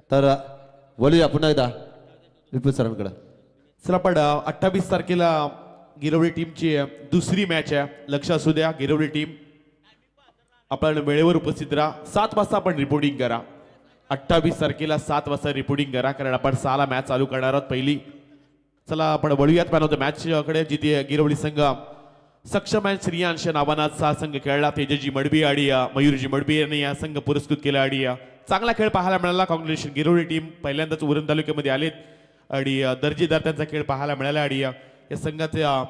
तर बोलूया पुन्हा एकदा विपुल सरांकडे. चला पण 28 तारखेला गिरवली टीमची दुसरी मॅच आहे. लक्ष असू द्या गिरवली टीम आपण वेळेवर उपस्थित राहा. 7 वाजता आपण रिपोर्टिंग करा. 28 तारखेला 7 वाजता रिपोर्टिंग करा कारण आपण 6ला मॅच चालू करणार आहोत पहिली. चला आपण वळूयात मॅन ऑफ द मॅच कडे जिथे गिरवली संघ सक्षम आहे. श्रियांश नावाना 6 संघ खेळला. तेजजी मडबी आणि मयूरजी मडबी यांनी या संघ पुरस्कृत केला आणि चांगला खेळ पाहायला मिळाला. कॉंग्रॅच्युलेशन गिरवली टीम पहिल्यांदाच उरण तालुक्यामध्ये आलेत आणि दर्जेदार त्यांचा खेळ पाहायला मिळाला आणि या संघाच्या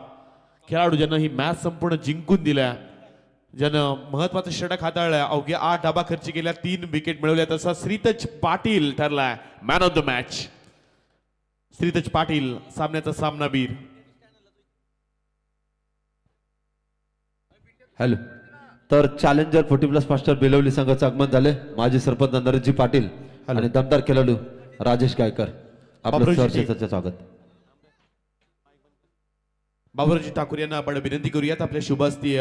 खेळाडू ज्यांना ही मॅच संपूर्ण जिंकून दिल्या, ज्यानं महत्वाचं षटक हाताळलं, अवघ्या 8 धाबा खर्च केल्या, 3 विकेट मिळवल्या, तसा श्रीतज पाटील ठरलाय man of the match. Shritaj Patil सामन्याचा सामनावीर. हॅलो. तर चॅलेंजर 40+ मास्टर बेलवली संघाचं आगमन झाले. माजी सरपंच नंदरजी पाटील आणि दमदार खेळाडू राजेश गायकर आपलं सहर्षाचं स्वागत. बाबुराजी ठाकूर यांना आपण विनंती करूयात आपल्या शुभ हस्ती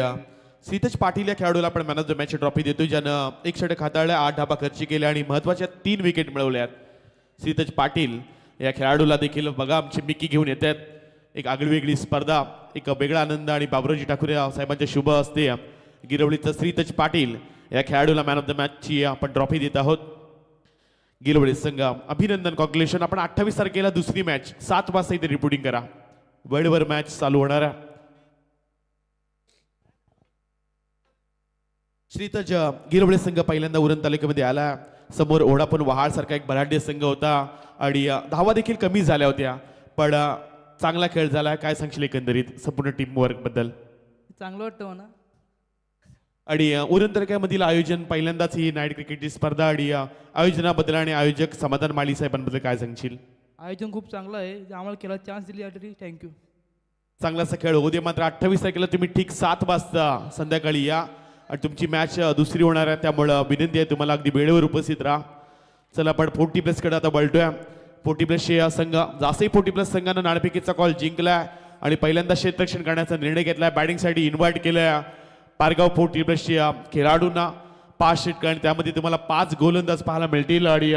श्रीतज पाटील या खेळाडूला आपण man of the match trophy देतोय, ज्यानं 1 षटक हाताळलं, 8 धाबा खर्च केले आणि महत्वाच्या 3 विकेट मिळवल्यात. श्रीतज पाटील या खेळाडूला देखील बघा आमची मिक्की घेऊन येतात. एक आगळीवेगळी स्पर्धा, एक वेगळा आनंद आणि बाबुराजी ठाकूर साहेबांच्या शुभ हस्ते गिरवलीचं श्रीतज पाटील या खेळाडूला मॅन ऑफ द मॅचची आपण ट्रॉफी देत आहोत. गिरवली संघ अभिनंदन, कॉंग्रॅच्युलेशन. आपण 28 तारखेला दुसरी मॅच 7 वाजता इथे रिपोर्टिंग करा. वेळेवर मॅच चालू होणार आहे. श्रीतज गिरवली संघ पहिल्यांदा उरण तालुक्यामध्ये आला. समोर ओढापण वहाळ सारखा एक बलाढ्य संघ होता आणि धावा देखील कमी झाल्या होत्या, पण चांगला खेळ झाला. काय सांगशील एकंदरीत संपूर्ण टीम वर्क बद्दल? चांगलं वाटतं म्हणा. आणि उरण तालुक्यामधील आयोजन पहिल्यांदाच ही नाईट क्रिकेटची स्पर्धा आणि आयोजनाबद्दल आणि आयोजक समाधान माळी साहेबांबद्दल काय सांगशील? आयोजन खूप चांगलं आहे, आम्हाला केला चान्स दिली यासाठी थँक्यू. चांगलासा खेळ होऊ दे. मात्र 28 तारखेला तुम्ही ठीक 7 वाजता संध्याकाळी या आणि तुमची मॅच दुसरी होणार आहे, त्यामुळं विनंती आहे तुम्हाला अगदी वेळेवर उपस्थित राहा. चला आपण 40+ कडे आता वळतोय. 40+ संघ जास्तही 40+ संघानं नाणेफेकीचा कॉल जिंकलाय आणि पहिल्यांदा क्षेत्ररक्षण करण्याचा निर्णय घेतलाय. बॅटिंगसाठी इन्व्हाइट केलंय पारगाव 40+ खेळाडूंना. 5 षटक आणि त्यामध्ये तुम्हाला 5 गोलंदाज पाहायला मिळतील आणि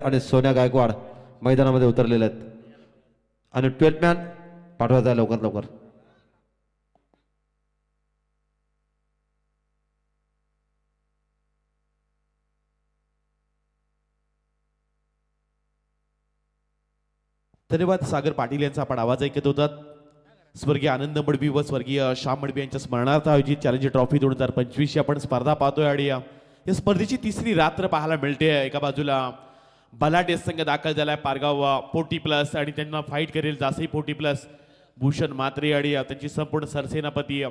आणि सोन्या गायकवाड मैदानामध्ये उतरलेले आहेत आणि 12 मॅन पाठवायचा आहे लवकर लवकर. धन्यवाद. सागर पाटील यांचा आपण आवाज ऐकत होतात. स्वर्गीय आनंद मडबी व स्वर्गीय श्याम मडबी यांच्या स्मरणार्थ आयोजित चॅलेंजर ट्रॉफी 2025 ही आपण स्पर्धा पाहतोय आणि या स्पर्धेची तिसरी रात्र पाहायला मिळते. एका बाजूला बलाढ्य संघ दाखल झालाय पारगाव 40+ आणि त्यांना फाईट करेल जासई 40+ भूषण म्हात्रे आणि त्यांची संपूर्ण सरसेनापती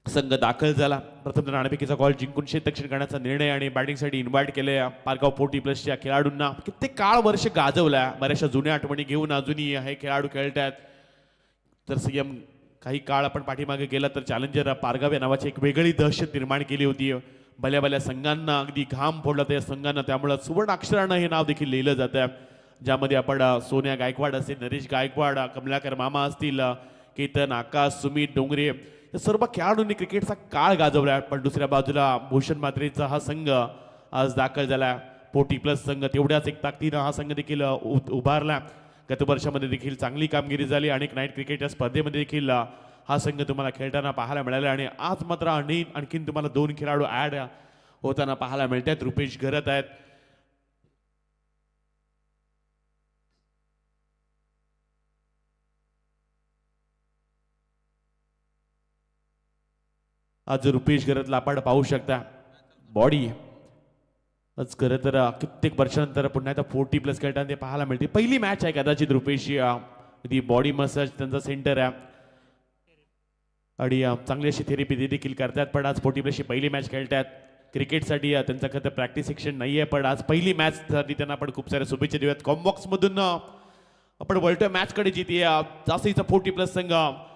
संघ दाखल झाला. प्रथम नाणेफेकीचा कॉल जिंकून क्षेत्ररक्षण करण्याचा निर्णय आणि बॅटिंगसाठी इन्व्हाइट केले पारगाव 40+ खेळाडूंना. कित्येक वर्ष गाजवल्या, बऱ्याचशा जुन्या आठवणी घेऊन अजूनही हे खेळाडू खेळतात. तर सीएम काही काळ आपण पाठीमागे गेला तर चॅलेंजर पारगाव या नावाची एक वेगळी दहशत निर्माण केली होती. भल्या भल्या संघांना अगदी घाम फोडला त्या संघांना, त्यामुळे सुवर्ण अक्षरानं हे नाव देखील लिहिलं जातं. ज्यामध्ये आपण सोन्या गायकवाड असतील, नरेश गायकवाड, कमलाकर मामा असतील, केतन, आकाश, सुमित डोंगरे या सर्व खेळाडूंनी क्रिकेटचा काळ गाजवला. पण दुसऱ्या बाजूला भूषण म्हात्रेचा हा संघ आज दाखल झाला. 40+ संघ तेवढ्याच एक ताकदीनं हा संघ देखील उभारला. गत वर्षामध्ये देखील चांगली कामगिरी झाली. अनेक नाईट क्रिकेटच्या स्पर्धेमध्ये देखील हा संघ तुम्हाला खेळताना पाहायला मिळाला. आणि आज मात्र आणखीन तुम्हाला 2 खेळाडू ऍड होताना पाहायला मिळतात. रुपेश घरत आहेत, आज रुपेश घरतला आपण पाहू शकता. बॉडी आज खरं तर कित्येक वर्षानंतर पुन्हा एकदा 40+ खेळताना ते पाहायला मिळते. पहिली मॅच आहे कदाचित रुपेश ती बॉडी मसाज त्यांचा सेंटर आहे आणि चांगली अशी थेरपी ते देखील करतात. पण आज 40+ पहिली मॅच खेळतात. क्रिकेटसाठी त्यांचं खरं प्रॅक्टिस सेक्शन नाही आहे, पण आज पहिली मॅच साठी त्यांना आपण खूप साऱ्या शुभेच्छा देऊयात. कॉम्बॉक्समधून आपण वळतोय मॅचकडे, जिथे जास्तीचा 40+ संघ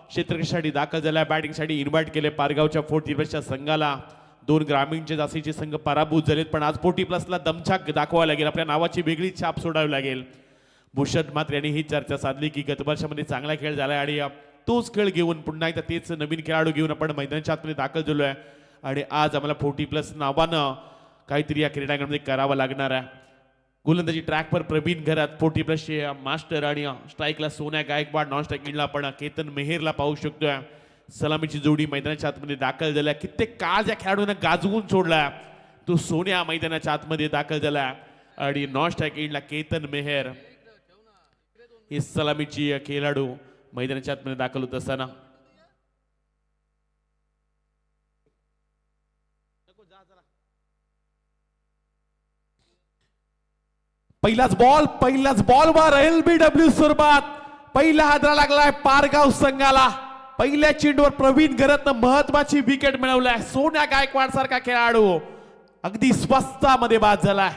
क्षेत्ररक्षणासाठी दाखल झाला. बॅटिंगसाठी इन्व्हाइट केले पारगावच्या 40+ संघाला. 2 ग्रामीणचे जास्तीचे संघ पराभूत झालेत, पण आज 40+ला दमछाक दाखवावा लागेल. आपल्या नावाची वेगळी छाप सोडावी लागेल. भूषण मात्र यांनी ही चर्चा साधली की गत वर्षामध्ये चांगला खेळ झाला आणि तोच खेळ घेऊन पुन्हा एकदा तेच नवीन खेळाडू घेऊन आपण मैदानाच्या आतमध्ये दाखल झालोय. आणि आज आम्हाला 40+ नावानं काहीतरी या क्रीडांगणामध्ये करावं लागणार आहे. गोलंदाजी ट्रॅकवर प्रवीण घरात 40+ मास्टर आणि स्ट्राईकला सोन्या गायकवाड, नॉन स्ट्राईकिंगला आपण केतन मेहेरला पाहू शकतोय. सलामीची जोडी मैदानाच्या आतमध्ये दाखल झाल्या. कित्येक काळ ज्या खेळाडूंना गाजवून सोडला तो सोन्या मैदानाच्या आतमध्ये दाखल झाला आणि नॉन स्ट्राईकिंगला केतन मेहेर हे सलामीची खेळाडू मैदानाच्या आतमध्ये दाखल होत असताना पहिलाच बॉल वर LBW स्वरूपात पहिला हादरा लागलाय पारगाव संघाला. पहिल्या चेंडूवर प्रवीण घरतनं महत्वाची विकेट मिळवलाय. सोन्या गायकवाड सारखा खेळाडू अगदी स्वस्तामध्ये बाद झालाय.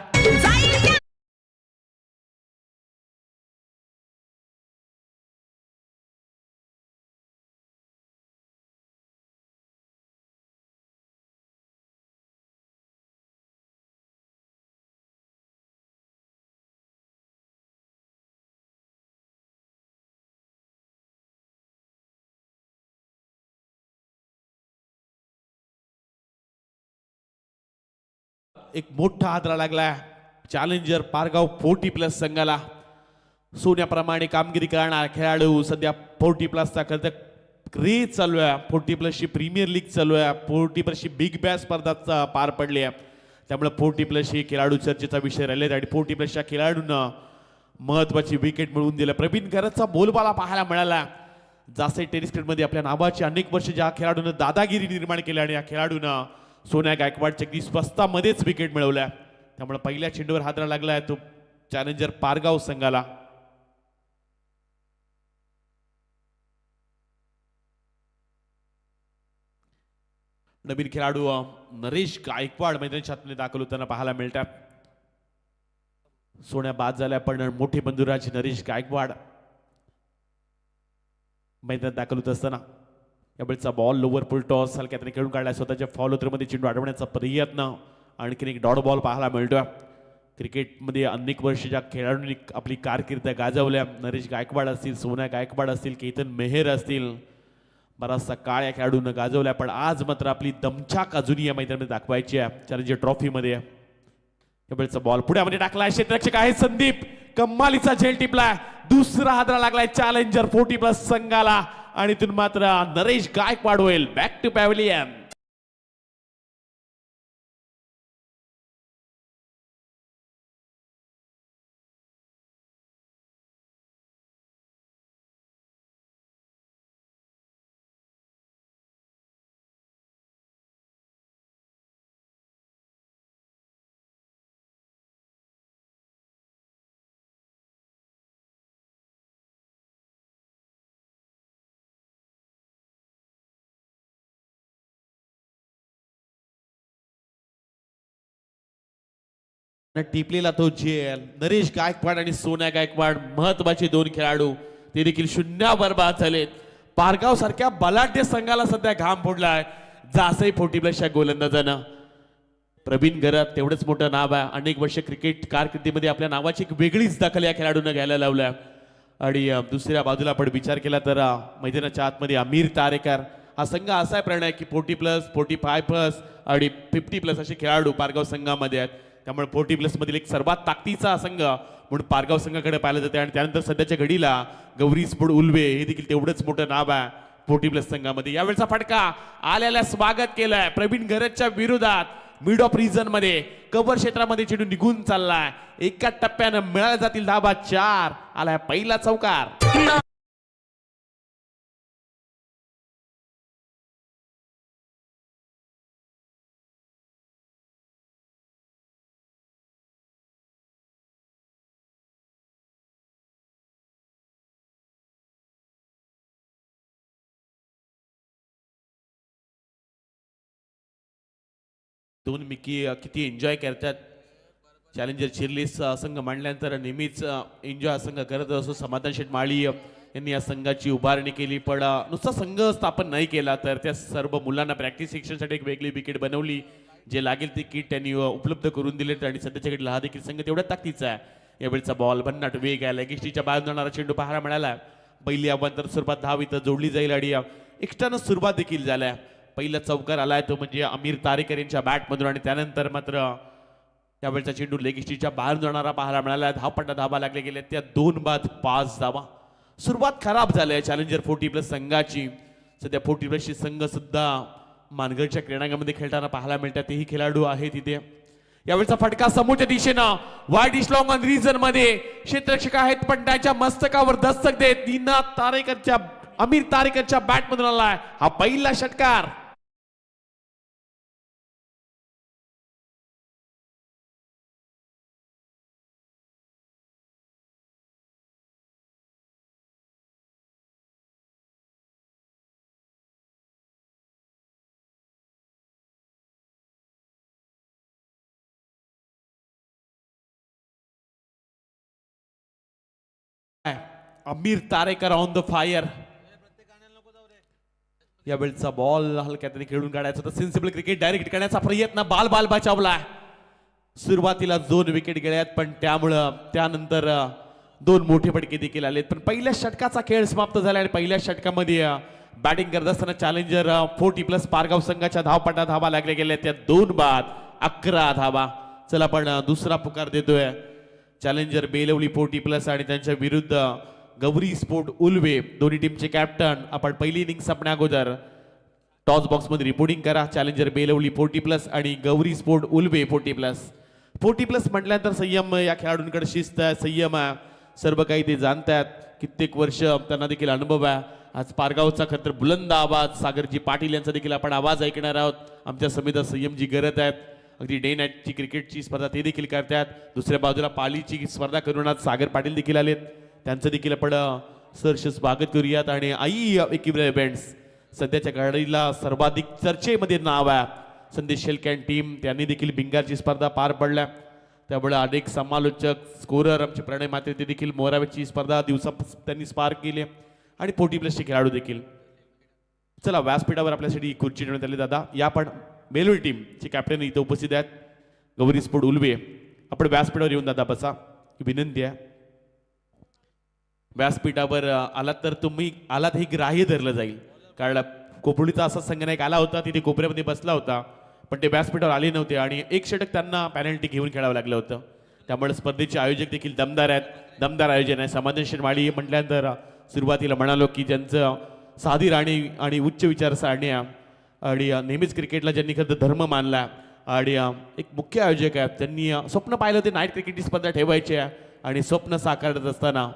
एक मोठा हादरा लागलाय चॅलेंजर पारगाव 40+ संघाला. सोन्याप्रमाणे कामगिरी करणारा खेळाडू सध्या 40+चा खरं क्रेज चालू आहे. 40+ची प्रीमियर लीग चालू आहे. 40+ची बिग बॅश स्पर्धा पार पडली आहे. त्यामुळे 40+ हे खेळाडू चर्चेचा विषय राहिलेत आणि 40+च्या खेळाडूंना महत्वाची विकेट मिळवून दिलं. प्रवीण घरतचा बोलबाला पाहायला मिळाला. जास्त टेनिस क्रिकेटमध्ये आपल्या नावाची अनेक वर्ष ज्या खेळाडूंना दादागिरी निर्माण केली आणि या खेळाडूंना सोन्या गायकवाडच्या अगदी स्वस्तामध्येच विकेट मिळवल्या. त्यामुळे पहिल्या चेंडूवर हादरा लागलाय तो चॅलेंजर पारगाव संघाला. नवीन खेळाडू नरेश गायकवाड मैदानाच्या आतमध्ये दाखल होताना पाहायला मिळतात. सोन्या बाद झाल्या, पण मोठे बंधुराज नरेश गायकवाड मैदानात दाखल होत असताना यावेळेचा बॉल लोवर पुल टॉस हलक्या त्याने खेळून काढला. स्वतःच्या फॉलोथ्रोमध्ये चेंडू अडवण्याचा प्रयत्न. आणखीन एक डॉट बॉल पाहायला मिळतोय. क्रिकेटमध्ये अनेक वर्ष ज्या खेळाडूंनी आपली कारकीर्द गाजवल्या, नरेश गायकवाड असतील, सोन्या गायकवाड असतील, केतन मेहेर असतील, बराचसा काळ या खेळाडूंना गाजवल्या. पण आज मात्र आपली दमछाक अजूनही या मैदानामध्ये दाखवायची आहे चॅलेंजर ट्रॉफीमध्ये. यावेळेचा बॉल पुढ्यामध्ये टाकलाय. क्षेत्ररक्षक आहे संदीप, कम्मालीचा झेल टिपलाय. दुसरा हादरा लागलाय चॅलेंजर 40+ संघाला आणि इथून मात्र नरेश गायकवाड होईल बॅक टू पॅव्हलियन. टिपलेला तो झेल. नरेश गायकवाड आणि सोन्या गायकवाड महत्वाचे दोन खेळाडू ते देखील शून्य बरबाद झालेत. पारगाव सारख्या बलाढ्य संघाला सध्या घाम फोडलाय जासई 40+ गोलंदाजानं. प्रवीण गरत तेवढंच मोठं नाव आहे. अनेक वर्ष क्रिकेट कारकिर्दीमध्ये आपल्या नावाची एक वेगळीच दखल या खेळाडूंना घ्यायला लावल्या. आणि दुसऱ्या बाजूला आपण विचार केला तर मैदानाच्या आतमध्ये अमीर तारेकर. हा संघ असा आहे प्रणय की 40+, 45+ आणि 50+ असे खेळाडू पारगाव संघामध्ये आहेत. त्यामुळे 40+ मधील एक सर्वात ताकदीचा संघ म्हणून पारगाव संघाकडे पाहिलं जाते. आणि त्यानंतर सध्याच्या घडीला गौरी स्पोर्ट उल्वे हे देखील तेवढंच मोठं नाव आहे 40+ संघामध्ये. यावेळचा फटका आल्याला स्वागत केलंय प्रवीण गरजच्या विरोधात. मिड ऑफ रिजन मध्ये कव्हर क्षेत्रामध्ये चेंडू निघून चाललाय. एका टप्प्यानं मिळाल्या जातील धाबा 4. आलाय पहिला चौकार. दोन मिकी किती एन्जॉय करतात. चॅलेंजर चिरलेस संघ मांडल्यानंतर नेहमीच एन्जॉय संघ करत असतो. समाधान शेठ माळी यांनी या संघाची उभारणी केली. पण नुसता संघ स्थापन नाही केला तर त्या सर्व मुलांना प्रॅक्टिस सेक्शनसाठी एक वेगळी विकेट बनवली. जे लागेल ते किट त्यांनी उपलब्ध करून दिले. आणि सध्याच्या घडीला हा देखील संघ तेवढ्या ताकदीचा आहे. यावेळचा बॉल भन्नाट वेग आहे. लेगिस्टीच्या बाहेर जाणारा चेंडू पाहायला मिळाला. पहिली अवांतर स्वरूपात धाव इथं जोडली जाईल. आणि एक्स्ट्रानं सुरुवात देखील झाल्या. पहिला चौकार आलाय तो म्हणजे अमीर तारेकर यांच्या बॅटमधून. आणि त्यानंतर मात्र यावेळचा चेंडू लेगिस्टीच्या बाहेर जाणारा पाहायला मिळाला. धावपट्टा धाबा लागले गेले. त्या 2 बाद 5 धावा. सुरुवात खराब झाली आहे चॅलेंजर 40+ संघाची. सध्या 40+ संघ सुद्धा मानगडच्या क्रीडांगणामध्ये खेळताना पाहायला मिळतात. तेही खेळाडू आहेत तिथे. यावेळचा फटका समोरच्या दिशेनं wide is long on region मध्ये क्षेत्ररक्षक आहेत पण त्याच्या मस्तकावर दस्तक देत अमीर तारेकरच्या बॅटमधून आलाय हा पहिला षटकार. Amir Tarekar on the fire. यावेळचा बॉल हलक्याने खेळून काढायचा होता. सेन्सिबल क्रिकेट डायरेक्ट करण्याचा प्रयत्न. बाल बचावला. सुरुवातीला 2 विकेट गेल्यात पण त्यानंतर 2 मोठे फटके देखील आलेत. पण पहिल्या षटकाचा खेळ समाप्त झाला. आणि पहिल्या षटकामध्ये बॅटिंग करत असताना चॅलेंजर 40+ पारगाव संघाच्या धावपट्टा धावा लागल्या गेल्या. त्या 2 बाद 11 धावा. चला आपण दुसरा पुकार देतोय. चॅलेंजर बेलवली 40+ आणि त्यांच्या विरुद्ध गौरी स्पोर्ट उल्वे दोन्ही टीमचे कॅप्टन. आपण पहिली इनिंग संपण्या अगोदर टॉस बॉक्स मध्ये रिपोर्टिंग करा. चॅलेंजर बेलवली 40+ आणि गौरी स्पोर्ट उल्वे 40+. 40+ म्हटल्यानंतर संयम या खेळाडूंकडे शिस्त आहे, संयम आहे, सर्व काही ते जाणतात. कित्येक वर्ष त्यांना देखील अनुभव आहे. आज पारगावचा खतर बुलंद आवाज सागरजी पाटील यांचा देखील आपण आवाज ऐकणार आहोत. आमच्या समिती संयमजी गरत आहेत. अगदी डे नाईटची क्रिकेटची स्पर्धा ते देखील करतात. दुसऱ्या बाजूला पालीची स्पर्धा करून आज सागर पाटील देखील आलेत. त्यांचं देखील आपण सहर्ष स्वागत करूयात. आणि आई इव्हेंट्स सध्याच्या घडीला सर्वाधिक चर्चेमध्ये नाव आहे. संदेश शेलकॅन टीम त्यांनी देखील भिंगारची स्पर्धा पार पडल्या. त्यामुळे अनेक समालोचक स्कोरर आमचे प्रणय मात्रे ते देखील मोरावेची स्पर्धा दिवसा त्यांनी स्पार केली. आणि 40+ खेळाडू देखील. चला व्यासपीठावर आपल्यासाठी खुर्ची ठेवण्यात आली. दादा या पण बेलवली टीमचे कॅप्टन इथे उपस्थित आहेत गौरी स्पोर्ट उल्वे. आपण व्यासपीठावर येऊन दादा बसा ही विनंती आहे. व्यासपीठावर आलात तर तुम्ही आलात हे ग्राह्य धरलं जाईल. कारण कोपरुलीचा असा संघनायक आला होता तिथे कोपऱ्यामध्ये बसला होता पण ते व्यासपीठावर आले नव्हते आणि 1 षटक त्यांना पॅनल्टी घेऊन खेळावं लागलं होतं. त्यामुळे स्पर्धेचे आयोजक देखील दमदार आहेत. दमदार आयोजन आहे. समाधान शेटमाळी म्हटल्यानंतर सुरुवातीला म्हणालो की ज्यांचं साधी राणी आणि उच्च विचारसरणी आणि नेहमीच क्रिकेटला ज्यांनी खरं धर्म मानला आणि एक मुख्य आयोजक आहेत त्यांनी स्वप्न पाहिलं होते नाईट क्रिकेटची स्पर्धा ठेवायची आहे. आणि स्वप्न साकारत असताना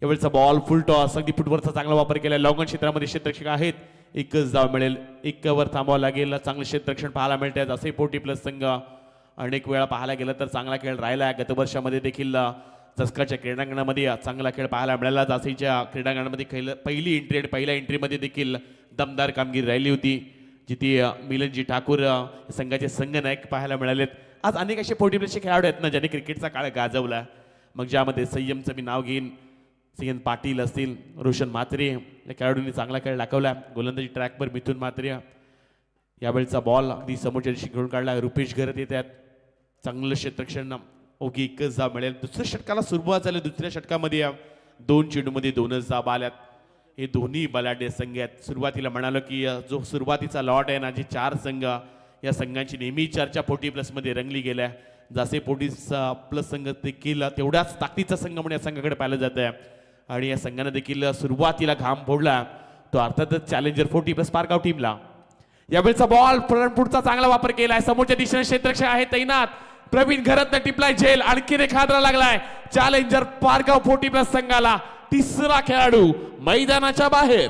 यावेळचा बॉल फुल टॉस अगदी फुटवरचा चांगला वापर केला. लॉंगन क्षेत्रामध्ये क्षेत्ररक्षक आहेत. 1च धाव मिळेल. 1 वर थांबावं लागेल. चांगलं क्षेत्ररक्षण पाहायला मिळतात. असे 40+ संघ अनेक वेळा पाहायला गेलं तर चांगला खेळ राहिला आहे. गत वर्षामध्ये देखील चस्काच्या क्रीडांगणामध्ये चांगला खेळ पाहायला मिळाला. जासीच्या क्रीडांगणामध्ये पहिली एंट्री आणि पहिल्या एंट्रीमध्ये देखील दमदार कामगिरी राहिली होती जिथे मिलनजी ठाकूर संघाचे संघनायक पाहायला मिळालेत. आज अनेक असे 40 प्लसचे खेळाडू आहेत ना ज्यांनी क्रिकेटचा काळ गाजवला. मग ज्यामध्ये संयमचं मी नाव घेईन, सिंहन पाटील असतील, रोशन म्हात्रे या खेळाडूंनी चांगला खेळ दाखवला. गोलंदाजी ट्रॅकवर मिथून म्हात्रे. यावेळचा बॉल अगदी समोरच्या दिवशी घेऊन काढला. रुपेश घरत येत आहेत. चांगलं क्षेत्ररक्षण, ओघी एकच धाव मिळेल. दुसऱ्या षटकाला सुरुवात झाली. दुसऱ्या षटकामध्ये 2 चेंडूमध्ये 2च धावा आल्यात. हे दोन्ही बलाढ्य संघ आहेत. सुरुवातीला म्हणालो की जो सुरुवातीचा लॉट आहे ना, जे 4 संघ, या संघांची नेहमी चर्चा 40 प्लसमध्ये रंगली गेल्या. जसे 40 प्लस संघ देखील तेवढ्याच ताकदीचा संघ म्हणून या संघाकडे पाहिलं जात आहे. आणि या संघानं देखील सुरुवातीला घाम फोडला तो अर्थातच चॅलेंजर 40 प्लस पारगाव टीमला. यावेळचा बॉल पुढचा चांगला वापर केलाय. समोरच्या दिशेने क्षेत्ररक्षक आहे तैनात. प्रवीण घरतनं टिपलाय झेल. आणखीन एक हादरा लागलाय चॅलेंजर पारगाव 40 प्लस संघाला. तिसरा खेळाडू मैदानाच्या बाहेर.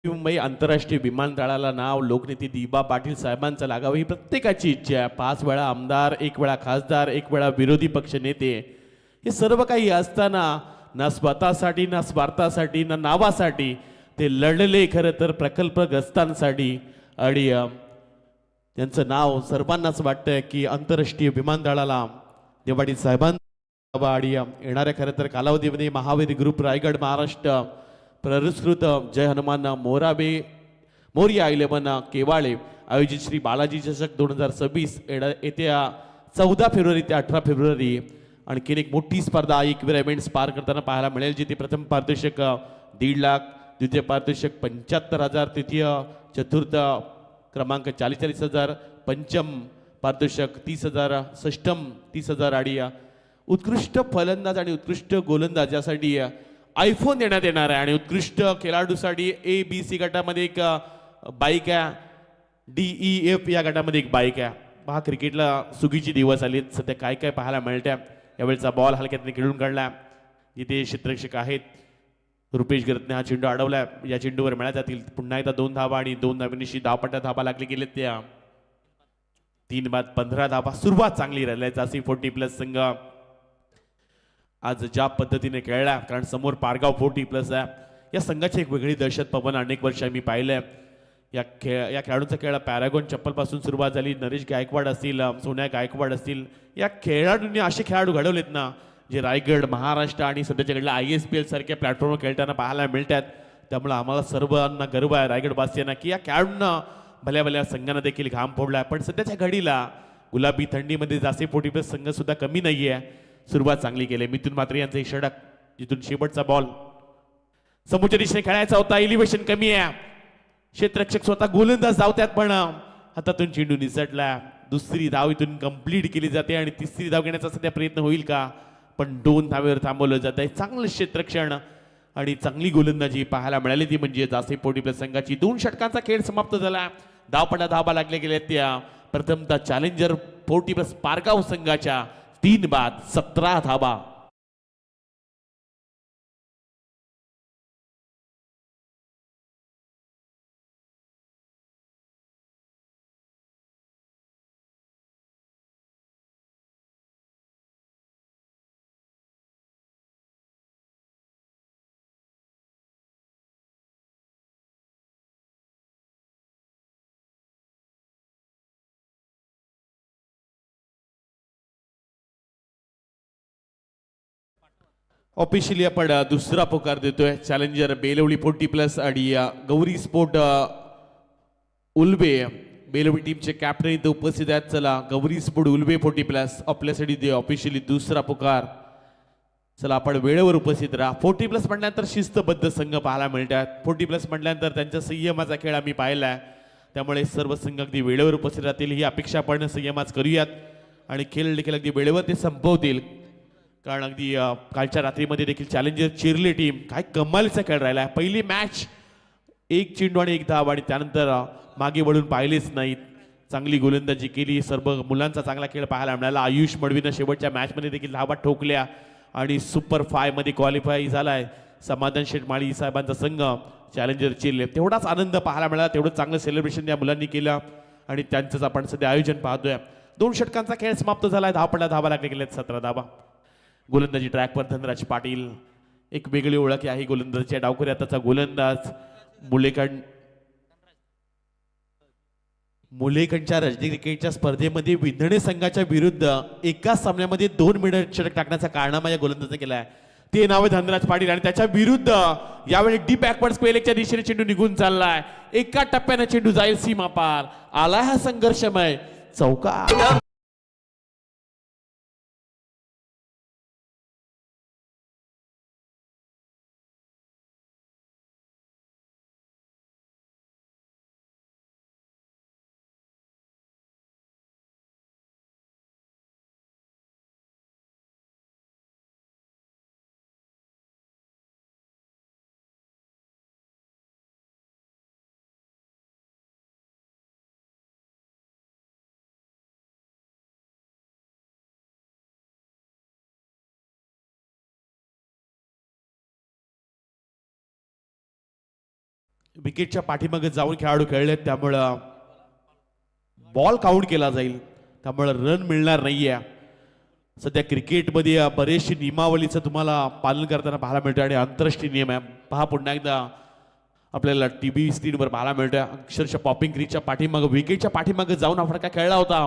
मुंबई आंतरराष्ट्रीय विमानतळाला नाव लोकनेते दिबा पाटील साहेबांचं लागावं ही प्रत्येकाची इच्छा आहे. 5 वेळा आमदार, 1 वेळा खासदार, 1 वेळा विरोधी पक्ष नेते, हे सर्व काही असताना ना स्वतःसाठी ना स्वार्थासाठी ना नावासाठी ते लढले खरं तर प्रकल्पग्रस्तांसाठी. आणि त्यांचं नाव सर्वांनाच वाटतंय की आंतरराष्ट्रीय विमानतळाला देवाडी साहेबांचा. आणि येणाऱ्या खरं तर कालावधीमध्ये महावीर ग्रुप रायगड महाराष्ट्र पुरस्कृत जय हनुमान मोरया 11 केवाळे आयोजित श्री बालाजी चषक 2026 येत्या 14 फेब्रुवारी ते 18 फेब्रुवारी आणखीन एक मोठी स्पर्धा एकविरा इव्हेंट्स पार करताना पाहायला मिळेल. जिथे प्रथम पारितोषिक 1.5 लाख, द्वितीय पारितोषिक 75,000, तृतीय चतुर्थ क्रमांक 40,000, पंचम पारितोषिक 30,000, षष्टम 30,000 आणि उत्कृष्ट फलंदाज आणि उत्कृष्ट गोलंदाज यासाठी आयफोन देण्यात येणार आहे. आणि उत्कृष्ट खेळाडूसाठी ABC गटामध्ये एक बाईक आहे, DEF या गटामध्ये एक बाईक आहे. पहा क्रिकेटला सुगीची दिवस आली सध्या काय काय पाहायला मिळत्या. यावेळचा बॉल हलक्यातने खेळून काढला. इथे क्षेत्ररक्षक आहेत रुपेश घरतने हा चेंडू अडवला. या चेंडूवर मिळत जातील पुन्हा एकदा 2 धावा आणि 2 धावांनी धावपट्ट्या धावा लागले गेलेत. त्या 3 बाद 15 धावा. सुरुवात चांगली राहिली. जासी 40 प्लस संघ आज ज्या पद्धतीने खेळला, कारण समोर पारगाव 40 प्लस आहे. या संघाची एक वेगळी दहशत पवन अनेक वर्ष मी पाहिलंय. या खेळाडूंचा खेळ पॅरागॉन चप्पल पासून सुरुवात झाली. नरेश गायकवाड असतील, सोन्या गायकवाड असतील, या खेळाडूंनी असे खेळाडू घडवलेत ना जे रायगड, महाराष्ट्र आणि सध्याच्या घडला ISPL सारख्या प्लॅटफॉर्मवर खेळताना पाहायला मिळतात. त्यामुळे आम्हाला सर्वांना गर्व आहे रायगडवासियांना की या खेळाडूंना भल्या भल्या संघानं देखील घाम फोडला. पण सध्याच्या घडीला गुलाबी थंडीमध्ये जासे 40 प्लस संघ सुद्धा कमी नाहीये. सुरुवात चांगली केली. मिथुन म्हात्रे यांचा एक षटक, जिथून शेवटचा बॉल समोरच्या दिशेने खेळायचा होता. एलिव्हेशन कमी आहे. क्षेत्ररक्षक स्वतः गोलंदाज धावतात पण हातातून चेंडू निसटला. दुसरी धाव इथून कंप्लीट केली जाते आणि तिसरी धाव घेण्याचा सध्या प्रयत्न होईल का, पण 2 धावेवर थांबवलं जात आहे. चांगलं क्षेत्ररक्षण आणि चांगली गोलंदाजी पाहायला मिळाली. ती म्हणजे जासे 40 प्लस संघाची. 2 षटकांचा खेळ समाप्त झाला. धावपट्ट्या धावा लागल्या गेल्या. त्या प्रथमतः चॅलेंजर 40 प्लस पारगाव संघाच्या 3 बाद 17 धावा. ऑफिशियली आपण दुसरा पुकार देतोय. चॅलेंजर बेलवली 40 प्लस आणि गौरी स्पोर्ट उल्बे बेलवली टीमचे कॅप्टन इथे उपस्थित आहेत. चला गौरी स्पोर्ट उल्बे 40 प्लस आपल्यासाठी दे ऑफिशियली दुसरा पुकार. चला आपण वेळेवर उपस्थित राहा. 40 प्लस म्हटल्यानंतर शिस्तबद्ध संघ पाहायला मिळतात. 40 प्लस म्हटल्यानंतर त्यांच्या संयमाचा खेळ आम्ही पाहिलाय. त्यामुळे सर्व संघ अगदी वेळेवर उपस्थित राहतील ही अपेक्षा आपण संयमाच करूयात आणि खेळ देखील अगदी वेळेवर ते संपवतील. कारण अगदी कालच्या रात्रीमध्ये देखील चॅलेंजर चिरले टीम काय कमालीचा खेळ राहिला आहे. पहिली मॅच 1 चेंडू आणि 1 धाव आणि त्यानंतर मागे वळून पाहिलेच नाहीत. चांगली गोलंदाजी केली. सर्व मुलांचा चांगला खेळ पाहायला मिळाला. आयुष मडवीनं शेवटच्या मॅचमध्ये देखील धावा ठोकल्या आणि सुपर 5 मध्ये क्वालिफाय झालाय समाधान शेटमाळी साहेबांचा संघ चॅलेंजर चिल्ले. तेवढाच आनंद पाहायला मिळाला, तेवढं चांगलं सेलिब्रेशन या मुलांनी केलं आणि त्यांचंच आपण सध्या आयोजन पाहतोय. 2 षटकांचा खेळ समाप्त झालाय. धावा लागले गेलेत 17 धावा. गोलंदाजी ट्रॅकवर धनराज पाटील, एक वेगळी ओळख आहे गोलंदाजीच्या. डावखुरी आताचा गोलंदाज मुलेकंडच्या रणजी क्रिकेटच्या स्पर्धेमध्ये विंधणे संघाच्या विरुद्ध एकाच सामन्यामध्ये 2 मिनिट षटक टाकण्याचा कारनामा या गोलंदाजाने केलाय. ते नाव आहे धनराज पाटील आणि त्याच्या विरुद्ध यावेळी डी बॅकवर्ड स्क्वेअरच्या दिशेने चेंडू निघून चाललाय. एका टप्प्याने चेंडू जाईल सीमा पार. आलाय हा संघर्षमय चौका. विकेटच्या पाठीमागे जाऊन खेळाडू खेळलेत, त्यामुळं बॉल काउंट केला जाईल, त्यामुळं रन मिळणार नाहीये. सध्या क्रिकेटमध्ये बरेचशी नियमावलीचं तुम्हाला पालन करताना पाहायला मिळतं आणि आंतरराष्ट्रीय नियम आहे. पहा पुन्हा एकदा आपल्याला टीव्ही स्क्रीनवर पाहायला मिळतोय. अक्षरशः पॉपिंग क्रीजच्या पाठीमागे विकेटच्या पाठीमागे जाऊन हा फटका खेळला होता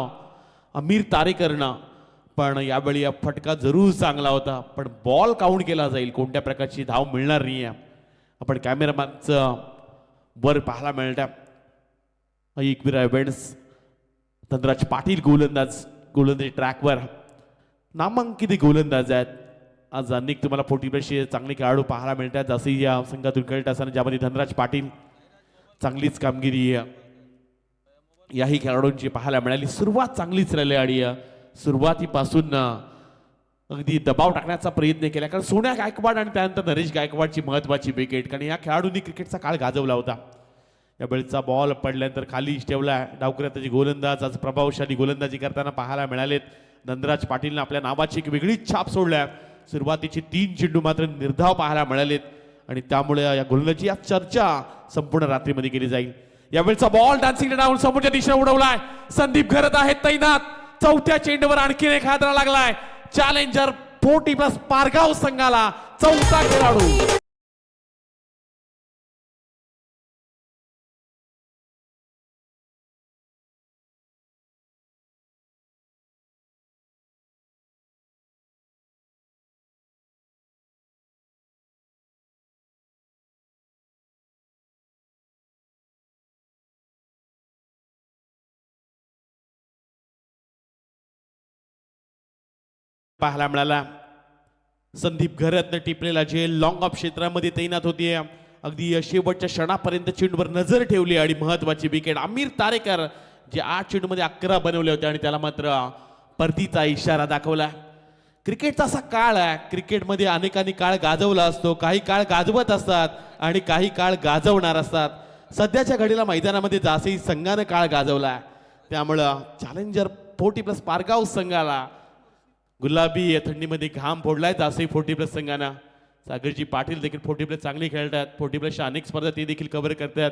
अमीर तारेकरनं, पण यावेळी हा फटका जरूर चांगला होता, पण बॉल काउंट केला जाईल. कोणत्या प्रकारची धाव मिळणार नाहीये. आपण कॅमेरामॅनचं वर पाहायला मिळतं एकविरा इव्हेंट्स धनराज पाटील गोलंदाजी ट्रॅकवर नामांकित गोलंदाज आहेत. आज अनेक तुम्हाला 40+ चांगले खेळाडू पाहायला मिळतात जसे या संघातून खेळत असताना, ज्यामध्ये धनराज पाटील चांगलीच कामगिरी याही खेळाडूंची पाहायला मिळाली. सुरुवात चांगलीच राहिली आणि सुरुवातीपासून अगदी दबाव टाकण्याचा प्रयत्न केला, कारण सोन्या गायकवाड आणि त्यानंतर नरेश गायकवाडची महत्वाची विकेट, कारण या खेळाडूंनी क्रिकेटचा काळ गाजवला होता. या वेळचा बॉल पडल्यानंतर खाली ठेवला. डावकऱ्याची गोलंदाज आज प्रभावशाली गोलंदाजी करताना पाहायला मिळालेत. धनराज पाटीलने आपल्या नावाची एक वेगळीच छाप सोडल्या. सुरुवातीचे 3 चेंडू मात्र निर्धाव पाहायला मिळालेत आणि त्यामुळे या गोलंदाजी या चर्चा संपूर्ण रात्रीमध्ये केली जाईल. यावेळचा बॉल डान्सिंग डाऊन समोरच्या दिशेने उडवलाय. संदीप घरत आहेत तैनात. चौथ्या चेंडूवर आणखीन एक हादरा लागलाय. चॅलेंजर 40+ पारगाव संघाला चौथा खेळाडू. पाहायला मिळाला संदीप घरतनं टिपलेला झेल लॉंग ऑफ क्षेत्रामध्ये तैनात होती. अगदी शेवटच्या क्षणापर्यंत चेंडूवर नजर ठेवली आणि महत्वाची विकेट. आमिर तारेकर जे 8 चेंडूमध्ये 11 बनवले होते आणि त्याला मात्र परतीचा इशारा दाखवला. क्रिकेटचा असा काळ आहे, क्रिकेटमध्ये अनेकांनी काळ गाजवला असतो, काही काळ गाजवत असतात आणि काही काळ गाजवणार असतात. सध्याच्या घडीला मैदानामध्ये जासई संघानं काळ गाजवला, त्यामुळं चॅलेंजर 40+ पारगाव संघाला गुलाबी थंडीमध्ये घाम फोडलाय. जासई 40+ संघानं. सागरजी पाटील देखील 40+ चांगली खेळतात. 40+च्या अनेक स्पर्धा ते देखील कव्हर करतात,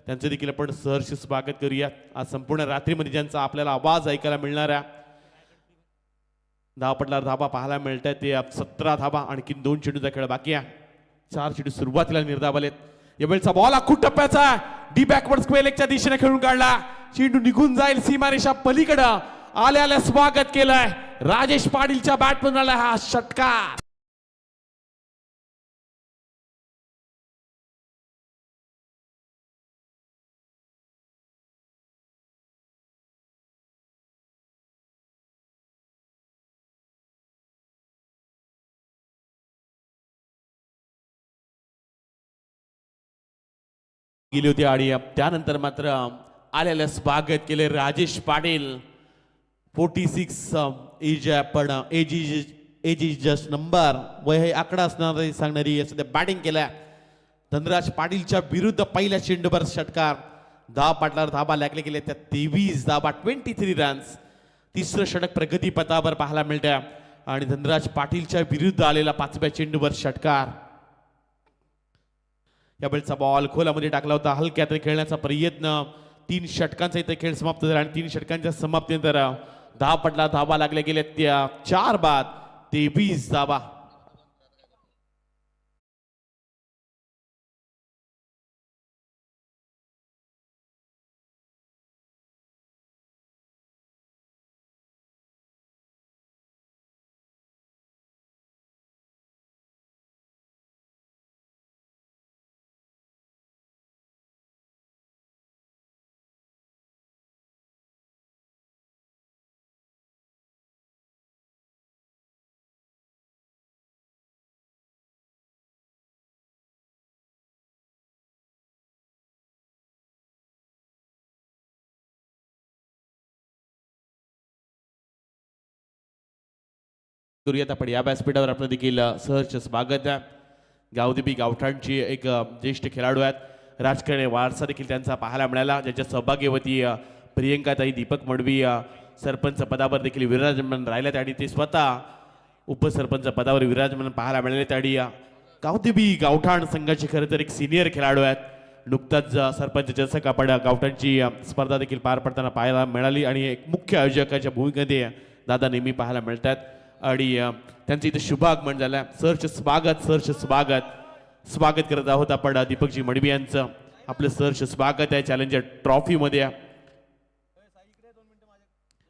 त्यांचं देखील आपण सहर्ष स्वागत करूया. आज संपूर्ण रात्रीमध्ये ज्यांचा आपल्याला आवाज ऐकायला मिळणार आहे. धावपटला धाबा पाहायला मिळतात ते 17 धाबा. आणखी 2 चेंडूचा खेळ बाकी आहे. 4 चेंडू सुरुवातीला निर्धावलेत. यावेळचा बॉल खूप टप्प्याचा डी बॅकवर्ड स्क्वेअरच्या दिशेने खेळून काढला. चेंडू निघून जाईल सीमारेषा पलीकडं. आल्याला स्वागत केलंय राजेश पाटीलच्या बॅटमन आला हा षटकार. गेली होती आणि त्यानंतर मात्र आल्याला स्वागत केले राजेश पाटील. 46 एज पण एज इज जस्ट नंबर, वय हे आकडा असणार सांगणारी सध्या बॅटिंग केल्या. धनराज पाटीलच्या विरुद्ध पहिल्या चेंडूवर षटकार. पाटलावर धाबा लागले गेले त्या 23 धाबा 23 रन्स. तिसरं षटक प्रगती पथावर पाहायला मिळतं आणि धनराज पाटीलच्या विरुद्ध आलेला 5व्या चेंडूवर षटकार. या बॉलचा बॉल खोलामध्ये टाकला होता. हलक्यात खेळण्याचा प्रयत्न. 3 षटकांचा इथे खेळ समाप्त झाला आणि 3 षटकांच्या समाप्तीनंतर 10 पटला धाबा लागले गेले त्या 4 बाद 23 धाबा. करूयात आपण या व्यासपीठावर आपलं देखील सहर्ष स्वागत आहे. गावदेवी गावठाणची एक ज्येष्ठ खेळाडू आहेत. राजकारणी वारसा देखील त्यांचा पाहायला मिळाला, ज्याच्या सहभागीवती प्रियंकाताई दीपक मडवी सरपंच पदावर देखील विराजमान राहिल्यात आणि ते स्वतः उपसरपंच पदावर विराजमान पाहायला मिळाले. आणि गावदेवी गावठाण संघाचे खरं तर एक सिनियर खेळाडू आहेत. नुकताच सरपंच जसं आपण गावठाणची स्पर्धा देखील पार पडताना पाहायला मिळाली आणि एक मुख्य आयोजकाच्या भूमिकेमध्ये दादा नेहमी पाहायला मिळतात. आणि त्यांचं इथे शुभागमन झालं. सहर्ष स्वागत, सहर्ष स्वागत करत आहोत आपण दीपकजी मडवी यांचं. आपलं सहर्ष स्वागत आहे चॅलेंजर ट्रॉफीमध्ये.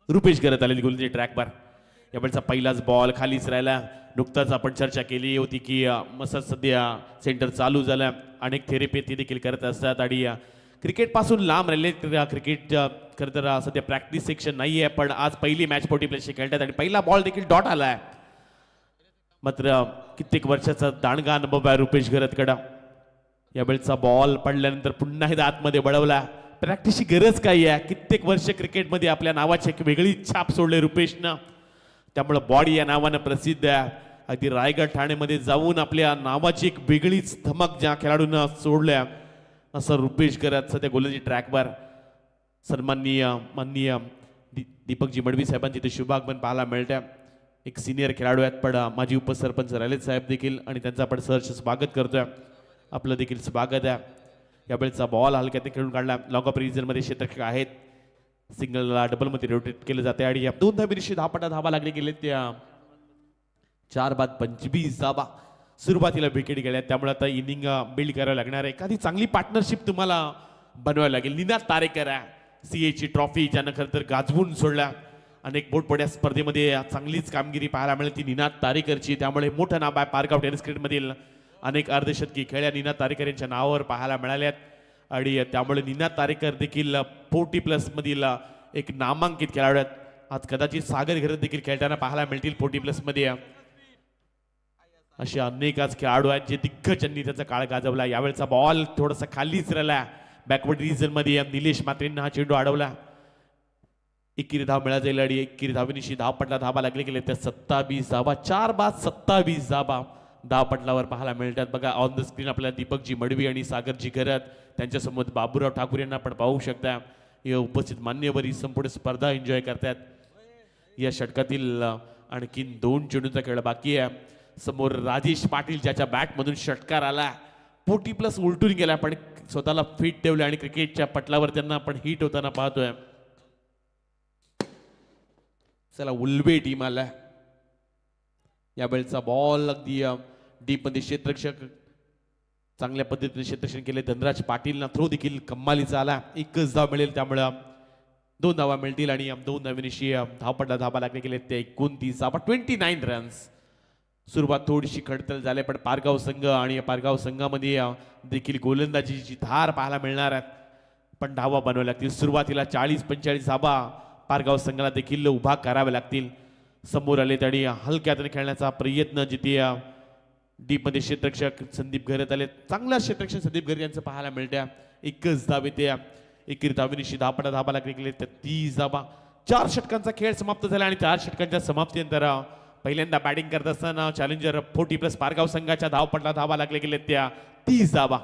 रुपेश करत आलेली गोलंदाजी ट्रॅकवर. यावेळचा पहिलाच बॉल खालीच राहिला. नुकताच आपण चर्चा केली होती की मसाज सध्या सेंटर चालू झालं. अनेक थेरपी ते देखील करत असतात आणि क्रिकेट पासून लांब राहिले. क्रिकेट खरं तर सध्या प्रॅक्टिस सेक्शन नाही आहे, पण आज पहिली मॅच 40 प्लेसची खेळतात आणि पहिला बॉल देखील डॉट आलाय. मात्र कित्येक वर्षाचा दांडगा अनुभव आहे रुपेश घरतकडा. यावेळचा बॉल पडल्यानंतर पुन्हा एकदा आतमध्ये वळवला. प्रॅक्टिसची गरज काय आहे? कित्येक वर्ष क्रिकेटमध्ये आपल्या नावाची एक वेगळी छाप सोडले रुपेशनं. त्यामुळे बॉडी या नावानं प्रसिद्ध आहे. अगदी रायगड ठाणेमध्ये जाऊन आपल्या नावाची एक वेगळीच धमक ज्या खेळाडूंना सोडल्या, असं रुपेश करत सध्या गोलंदाजी ट्रॅकवर. सन्माननीय माननीय दीपकजी मडवी साहेबांची ते शुभागमन पाहायला मिळतं. एक सिनियर खेळाडू आहेत, पण माजी उपसरपंच राहिलेत साहेब देखील आणि त्यांचं आपण सहर्ष स्वागत करतोय. आपलं देखील स्वागत आहे. यावेळेचा बॉल हलक्यात खेळून काढला. लॉंग ऑफ रिजनमध्ये क्षेत्ररक्षक आहेत. सिंगलला डबलमध्ये रोटेट केलं जाते आणि या 2 धाबीनिशी 10 पटा धाबा लागले गेले त्या 4 बाद 25 धाबा. सुरुवातीला विकेट गेल्या, त्यामुळे आता इनिंग बिल्ड करायला लागणार आहे. एखादी चांगली पार्टनरशिप तुम्हाला बनवायला लागेल. निनाद तारेकर आहे सीएची ट्रॉफी ज्यानं खरं तर गाजवून सोडल्या. अनेक पोटपोट्या स्पर्धेमध्ये चांगलीच कामगिरी पाहायला मिळेल ती निनाद तारेकरची. त्यामुळे मोठं नाव आहे पारगाव टेनिस क्रिकेटमधील. अनेक अर्धशतकी खेळ्या निनाद तारेकर यांच्या नावावर पाहायला मिळाल्यात आणि त्यामुळे निनाद तारेकर देखील 40+ मधील एक नामांकित खेळाडू आहेत. आज कदाचित सागर घरत देखील खेळताना पाहायला मिळतील 40+ मध्ये. असे अनेक आज खेळाडू आहेत जे दिग्गजांनी त्याचा काळ गाजवला. यावेळचा बॉल थोडासा खालीच राहिला. बॅकवर्ड रिजन मध्ये निलेश मात्रेंना हा चेंडू अडवला. एकेरी धाव मिळा जाईल आणि एकेरी धावेनिशी 10 पटला धाबा लागले गेले त्या 27 धाबा. 4 बाद 27 धाबा 10 पटलावर पाहायला मिळतात. बघा ऑन द स्क्रीन आपल्याला दीपकजी मडवी आणि सागरजी घरत, त्यांच्यासमोर बाबूराव ठाकूर यांना आपण पाहू शकता. या उपस्थित मान्यवर ही संपूर्ण स्पर्धा एन्जॉय करतात. या षटकातील आणखीन 2 चेंडूंचा खेळ बाकी आहे. समोर राजेश पाटील ज्याच्या बॅटमधून षटकार आला. 40+ उलटून गेला, पण स्वतःला फिट ठेवले आणि क्रिकेटच्या पटलावर त्यांना आपण हिट होताना पाहतोय. चला उलवे टीम आला. यावेळचा बॉल अगदी डीप मध्ये क्षेत्ररक्षक चांगल्या पद्धतीने क्षेत्ररक्षण केले. धनराज पाटीलना थ्रो देखील कम्मालीचा आला. 1च धाव मिळेल, त्यामुळे 2 धावा मिळतील आणि 2 धावेनिशी धावपटला धाबा लागले गेले ते 29 धाबा 29 रन्स. सुरुवात थोडीशी खडतल झाली, पण पारगाव संघ आणि या पारगाव संघामध्ये देखील गोलंदाजीची धार पाहायला मिळणार आहे. पण धावा बनवाव्या लागतील. सुरुवातीला 40-45 धाबा पारगाव संघाला देखील उभा करावे लागतील. समोर आले आणि हलक्यातून खेळण्याचा प्रयत्न जिथे डीप मध्ये क्षेत्ररक्षक संदीप घरत आले. चांगला क्षेत्ररक्षक संदीप घरत यांचं पाहायला मिळत्या. 1च धावे ते एकेरी धावेनिशी 10 पटा धाबा लागले गेले तर 30 धाबा. 4 षटकांचा खेळ समाप्त झाला आणि 4 षटकांच्या समाप्तीनंतर पहिल्यांदा बॅटिंग करत असताना चॅलेंजर 40+ पारगाव संघाच्या धावपटला धाबा लागले गेले त्या 30 धाबा.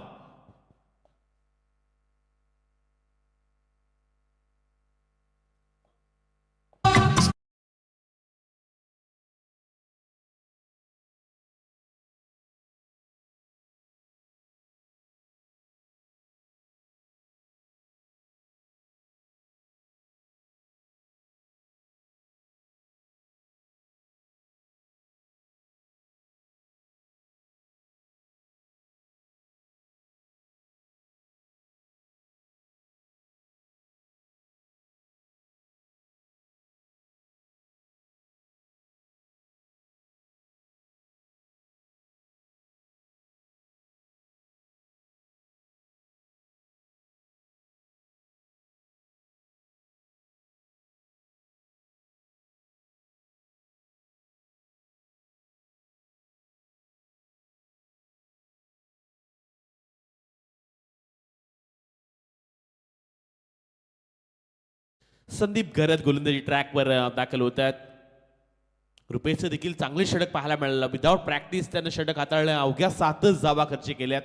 संदीप घरत गोलंदाजी ट्रॅकवर दाखल होत आहेत. रुपेशचं देखील चांगले षटक पाहायला मिळालं. विदाऊट प्रॅक्टिस त्यानं षटक हाताळलं. अवघ्या 7च धावा खर्च केल्यात.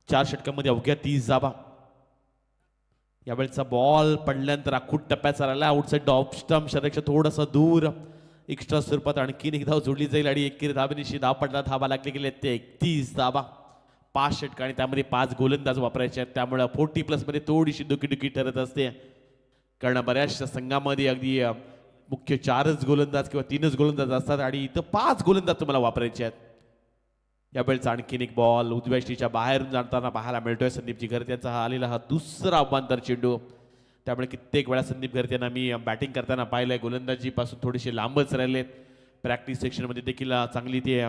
चार षटकांमध्ये अवघ्या 30 धावा. यावेळेचा बॉल पडल्यानंतर आखूट टप्प्याचा राहिला. आउटसाइड ऑफ स्टंप शतकच्या थोडंसं दूर एक्स्ट्रा स्वरूपात आणखीन एक धाव जोडली जाईल आणि एकेरी धावेनिशी धाव पडला. धावा लागले गेले ते 31 धावा. 5 षटक आणि त्यामध्ये 5 गोलंदाज वापरायचे आहेत. त्यामुळे 40+ मध्ये थोडीशी दुखी ठरत असते. कारण बऱ्याचशा संघामध्ये अगदी मुख्य 4च गोलंदाज किंवा 3च गोलंदाज असतात आणि इथं 5 गोलंदाज तुम्हाला वापरायचे आहेत. यावेळेचा आणखीन एक बॉल उजव्या यष्टीच्या बाहेरून जाताना पाहायला मिळतोय. संदीपजी घरत यांचा हा आलेला हा दुसरा अवांतर चेंडू. त्यामुळे कित्येक वेळा संदीप घरत यांना मी बॅटिंग करताना पाहिलंय. गोलंदाजीपासून थोडेसे लांबच राहिलेत. प्रॅक्टिस सेक्शनमध्ये देखील चांगली ते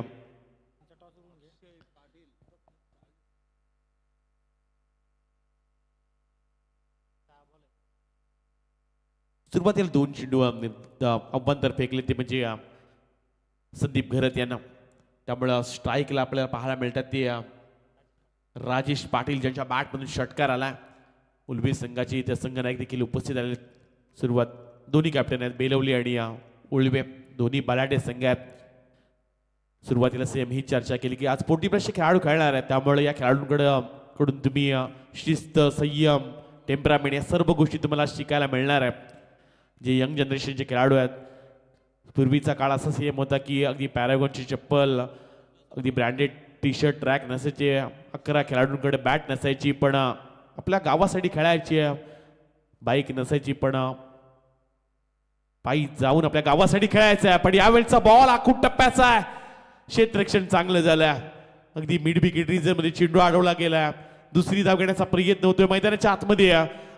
सुरुवातीला 2 चेंडू अवांतर फेकले ते म्हणजे संदीप घरत यांना. त्यामुळं स्ट्राईकला आपल्याला पाहायला मिळतात ते राजेश पाटील ज्यांच्या बॅटमधून षटकार आला. उलवे संघाचे इथे संघनायक देखील उपस्थित आले. सुरुवात दोन्ही कॅप्टन आहेत बेलवली आणि उळवे दोन्ही बलाढ्य संघ आहेत. सुरुवातीला सेम ही चर्चा केली की आज 40+ खेळाडू खेळणार आहेत. त्यामुळे या खेळाडूंकडून तुम्ही शिस्त संयम टेम्परामेंट या सर्व गोष्टी तुम्हाला शिकायला मिळणार आहेत. जे यंग जनरेशनचे खेळाडू आहेत. पूर्वीचा काळ असा सेम होता की अगदी पॅरागॉनची चप्पल अगदी ब्रँडेड टी शर्ट ट्रॅक नसायचे. 11 खेळाडूंकडे बॅट नसायची पण आपल्या गावासाठी खेळायची. बाईक नसायची पण पायी जाऊन आपल्या गावासाठी खेळायचं आहे. पण यावेळेचा बॉल आखूट टप्प्याचा आहे. क्षेत्ररक्षण चांगलं झालं. अगदी मिड विकेट रिजन मध्ये चेंडू अडवला गेला. दुसरी धाव घेण्याचा प्रयत्न होतोय मैदानाच्या आतमध्ये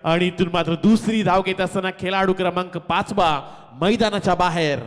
आणि इथून मात्र दुसरी धाव घेत असताना खेळाडू क्रमांक 5 मैदानाच्या बाहेर.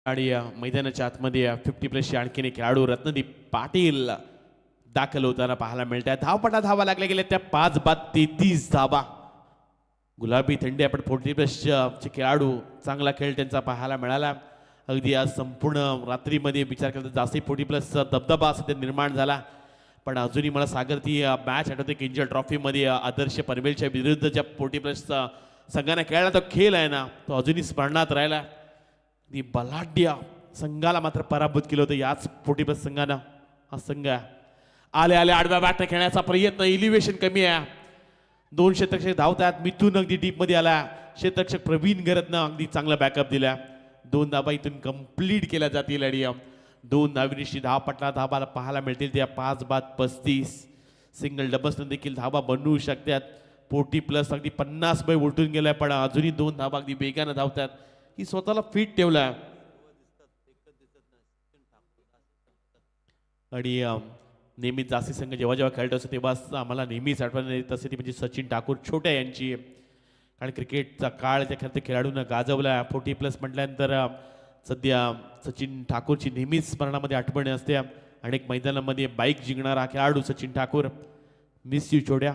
आणि मैदानाच्या आतमध्ये 50+ आणखीन एक खेळाडू रत्नदीप पाटील दाखल होताना पाहायला मिळतात. धावपटा धावा लागल्या गेल्या त्या 5 बाद 33 धावा. गुलाबी थंडी आपण 40+ चे खेळाडू चांगला खेळ त्यांचा पाहायला मिळाला. अगदी आज संपूर्ण रात्रीमध्ये विचार केला तर जास्ती 40+ दबदबा सध्या निर्माण झाला. पण अजूनही मला सागर ती मॅच आठवते किंजल ट्रॉफीमध्ये आदर्श पनवेलच्या विरुद्ध ज्या 40+ संघाने खेळला तो खेळ आहे ना तो अजूनही स्मरणात राहिला. ती बलाढ्य संघाला मात्र पराभूत केलं होतं याच 40+ संघानं. हा संघ आले आडव्या बॅटने खेळण्याचा प्रयत्न. इलिव्हेशन कमी आहे. 2 क्षेत्ररक्षक धावतात. मिथून अगदी डीप मध्ये आला. क्षेत्ररक्षक प्रवीण घरतनं अगदी चांगला बॅकअप दिला. 2 धाबा इथून कंप्लीट केल्या जातील आणि 2 धावेनिशी धावपटला धाबाला पाहायला मिळतील त्या 5 बाद 35. सिंगल डबल्सनं देखील धाबा बनवू शकतात. 40+ अगदी 50 मै उलटून गेलाय पण अजूनही 2 धाबा अगदी वेगानं धावतात. ही स्वतःला फिट ठेवला आणि नेहमीच जास्ती संघ जेव्हा जेव्हा खेळत असतो तेव्हा आम्हाला नेहमीच आठवण येत असते ती म्हणजे सचिन ठाकूर छोट्या यांची. आणि क्रिकेटचा काळ त्या खरं खेळाडूंना गाजवला. 40+ म्हटल्यानंतर सध्या सचिन ठाकूरची नेहमीच स्मरणामध्ये आठवण असते. अनेक मैदानामध्ये बाईक जिंकणारा खेळाडू सचिन ठाकूर. मिस यू छोड्या.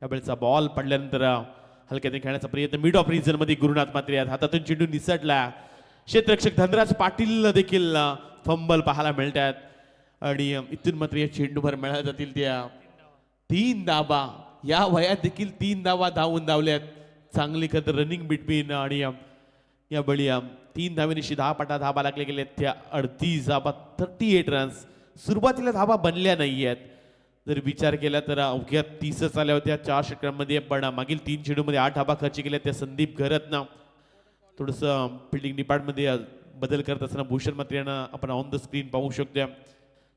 यावेळेचा बॉल पडल्यानंतर हलक्याने खेळण्याचा प्रयत्न मिड ऑफ रिजन मध्ये गुरुनाथ मात्रे हातातून चेंडू निसटला. क्षेत्ररक्षक धनराज पाटील देखील फंबल पाहायला मिळतात आणि इथून मात्र या चेंडूभर मिळाल्या जातील त्या 3 धाबा. या वयात देखील 3 धावा धावल्यात. चांगली खरं रनिंग बिटवीन आणि या बळी 3 धावेनिशी धावपटा धाबा लागले गेले त्या 38 धाबा 38 रन्स. सुरुवातीला धाबा बनल्या नाही आहेत. जर विचार केला तर अवघ्या 30च आल्या होत्या 4 षटकांमध्ये पण मागील 3 चेंडूमध्ये 8 धाबा खर्च केल्या त्या संदीप घरतनं. थोडंसं फिल्डिंग डिपार्टमेंटमध्ये बदल करत असताना भूषण मात्रे यांना आपण ऑन द स्क्रीन पाहू शकतो.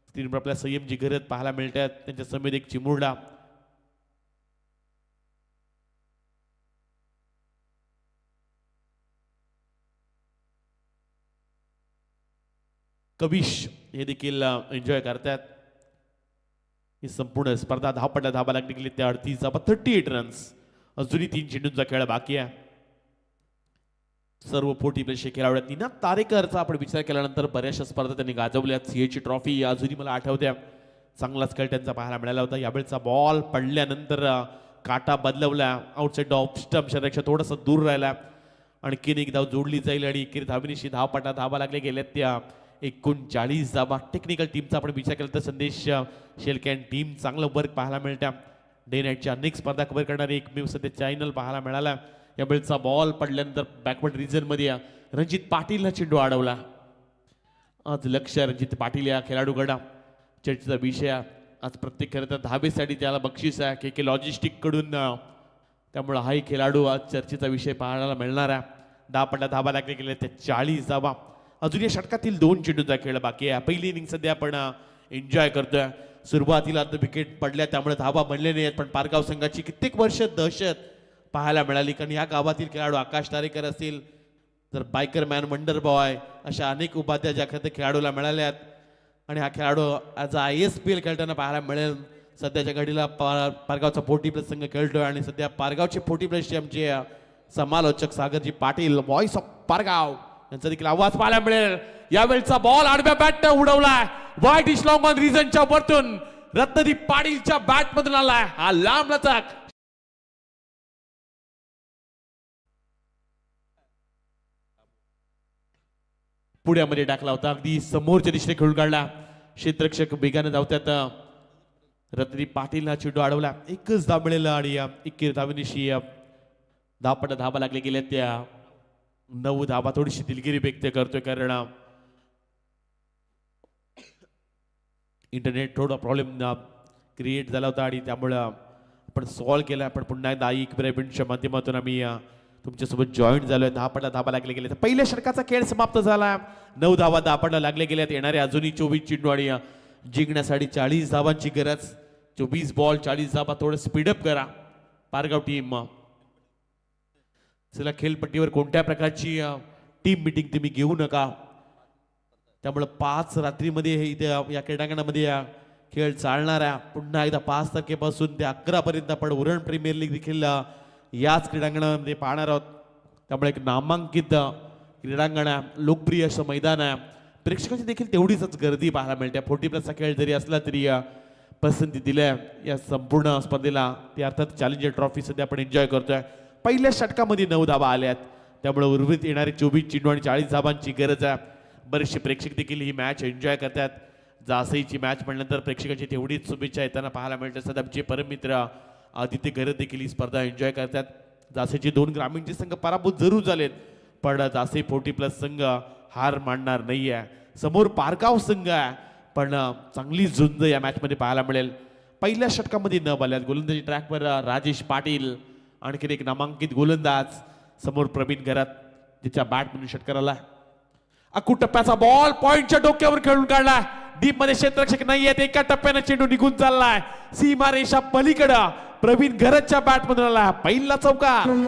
स्क्रीनवर आपल्या संयमजी घरत पाहायला मिळतात. त्यांच्या समेत एक चिमुरडा. कविश हे देखील एन्जॉय करतात. ही संपूर्ण स्पर्धा धावपट्टा धाबा लागली गेली त्या 38 धाबा 38 रन्स. अजूनही 3 चेंडूंचा खेळ बाकी आहे. सर्व पोटी प्लेशे खेळाडू आहेत. निनाद तारेकरचा आपण विचार केल्यानंतर बऱ्याचशा स्पर्धा त्यांनी गाजवल्यात. सीएची ट्रॉफी अजूनही मला आठवत्या. चांगलाच खेळ त्यांचा पाहायला मिळाला होता. यावेळचा बॉल पडल्यानंतर काटा बदलवला. आउटसाइड ऑफ स्टंप शरीराच्या थोडासा दूर राहिला. आणखीन एक धाव जोडली जाईल आणि एकेरी धावनीशी धावपटा धाबा लागले गेल्यात त्या 39 धाबा. टेक्निकल टीमचा आपण विचार केला तर संदेश शेलकॅन टीम चांगलं वर्क पाहायला मिळतं. डे नाईटच्या अनेक स्पर्धा कव्हर करणारे एकमेव सध्या चॅनल पाहायला मिळाला. यावेळचा बॉल पडल्यानंतर बॅकवर्ड रिजन मध्ये रणजित पाटीलला चेंडू अडवला. आज लक्ष रणजित पाटील या खेळाडूकडा चर्चेचा विषय. आज प्रत्येक खरं तर धाबेसाठी त्याला बक्षीस आहे के लॉजिस्टिक कडून. त्यामुळे हाही खेळाडू आज चर्चेचा विषय पाहायला मिळणार आहे. धापटा धाबा लागले गेले ते 40 धाबा. अजून या षटकातील 2 चेंडूचा खेळ बाकी आहे. पहिली इनिंग सध्या आपण एन्जॉय करतोय. सुरुवातीला विकेट पडल्या त्यामुळे धाबा बनले नाहीत. पण पारगाव संघाची कित्येक वर्ष दहशत पाहायला मिळाली. कारण या गावातील खेळाडू आकाश तारेकर असतील तर बायकर मॅन वंडर बॉय अशा अनेक उपाध्या ज्या खाते खेळाडूला मिळाल्यात. आणि हा खेळाडू आज ISPL खेळताना पाहायला मिळेल. सध्याच्या घडीला पारगावचा 40+ संघ खेळतोय आणि सध्या पारगावचे 40+ आमचे समालोचक सागरजी पाटील व्हॉइस ऑफ पारगाव यांचा देखील आवाज पाहायला मिळेल. यावेळचा बॉल आडव्या बॅट उडवलाय. वाईट इश लॉंग ऑन रिजनच्या वरतून रत्नदीप पाटीलच्या बॅट मधून आलाय हा लांब लचक. पुढ्यामध्ये टाकला होता. अगदी समोरच्या दिशेने खेळून काढला. क्षेत्ररक्षक वेगाने धावतात. रत्नदीप पाटील हा चेंडू अडवला. एकच धाव मिळेल आणि एकेरी धावनीशी धावपटा धाबा लागले गेल्या त्या 9 धाबा. थोडीशी दिलगिरी व्यक्त करतोय कारण इंटरनेट थोडा प्रॉब्लेम क्रिएट झाला होता आणि त्यामुळं आपण सॉल्व्ह केला. पण पुन्हा एकदा इक्विपमेंटच्या माध्यमातून आम्ही तुमच्यासोबत जॉईन झालोय. धापटा धाबा लागले गेले. पहिल्या षटकाचा खेळ समाप्त झाला. 9 धावा धापटा लागले गेल्यात. येणारे अजूनही 24 चेंडू आणि जिंकण्यासाठी 40 धावांची गरज. 24 बॉल 40 धावा. थोडं स्पीडअप करा पारगाव टीम. चला खेळपट्टीवर कोणत्या प्रकारची टीम मीटिंग तुम्ही घेऊ नका. त्यामुळे 5 रात्रीमध्ये इथे या क्रीडांगणामध्ये खेळ चालणार आहे. पुन्हा एकदा 5 तारखेपासून ते 11 पर्यंत आपण उरण प्रीमियर लीग देखील याच क्रीडांगणामध्ये पाहणार आहोत. त्यामुळे एक नामांकित क्रीडांगण आहे. लोकप्रिय असं मैदान आहे. प्रेक्षकांची देखील तेवढीच गर्दी पाहायला मिळते. 40+ खेळ जरी असला तरी पसंती दिल्या या संपूर्ण स्पर्धेला. ती अर्थात चॅलेंजर ट्रॉफी सध्या आपण एन्जॉय करतोय. पहिल्या षटकामध्ये 9 धावा आल्यात. त्यामुळे उर्वरित येणारे 24 चेंडू आणि 40 धावांची गरज आहे. बरेचसे प्रेक्षक देखील ही मॅच एन्जॉय करतात. जासईची मॅच म्हणल्यानंतर प्रेक्षकांची तेवढीच शुभेच्छा येताना पाहायला मिळते. सध्या आमचे परममित्र आदित्य घरत देखील ही स्पर्धा एन्जॉय करतात. जासेचे 2 ग्रामीणचे संघ पराभूत जरूर झालेत पण जासे 40+ संघ हार मानणार नाहीये. समोर पारगाव संघ आहे पण चांगली झुंज या मॅच मध्ये पाहायला मिळेल. पहिल्या षटकामध्ये न बाल्यात गोलंदाजी ट्रॅकवर राजेश पाटील. आणखीन एक नामांकित गोलंदाज समोर प्रवीण घरात ज्याच्या बॅट म्हणून षटकार आला. अकू टप्प्याचा बॉल पॉइंटच्या डोक्यावर खेळून काढला. डीप मध्ये क्षेत्ररक्षक नाहीये. एका टप्प्याने चेंडू निघून चाललाय. सीमा रेषा पलीकडे प्रवीण घरतच्या बॅट मधून आला. पहिला चौकार.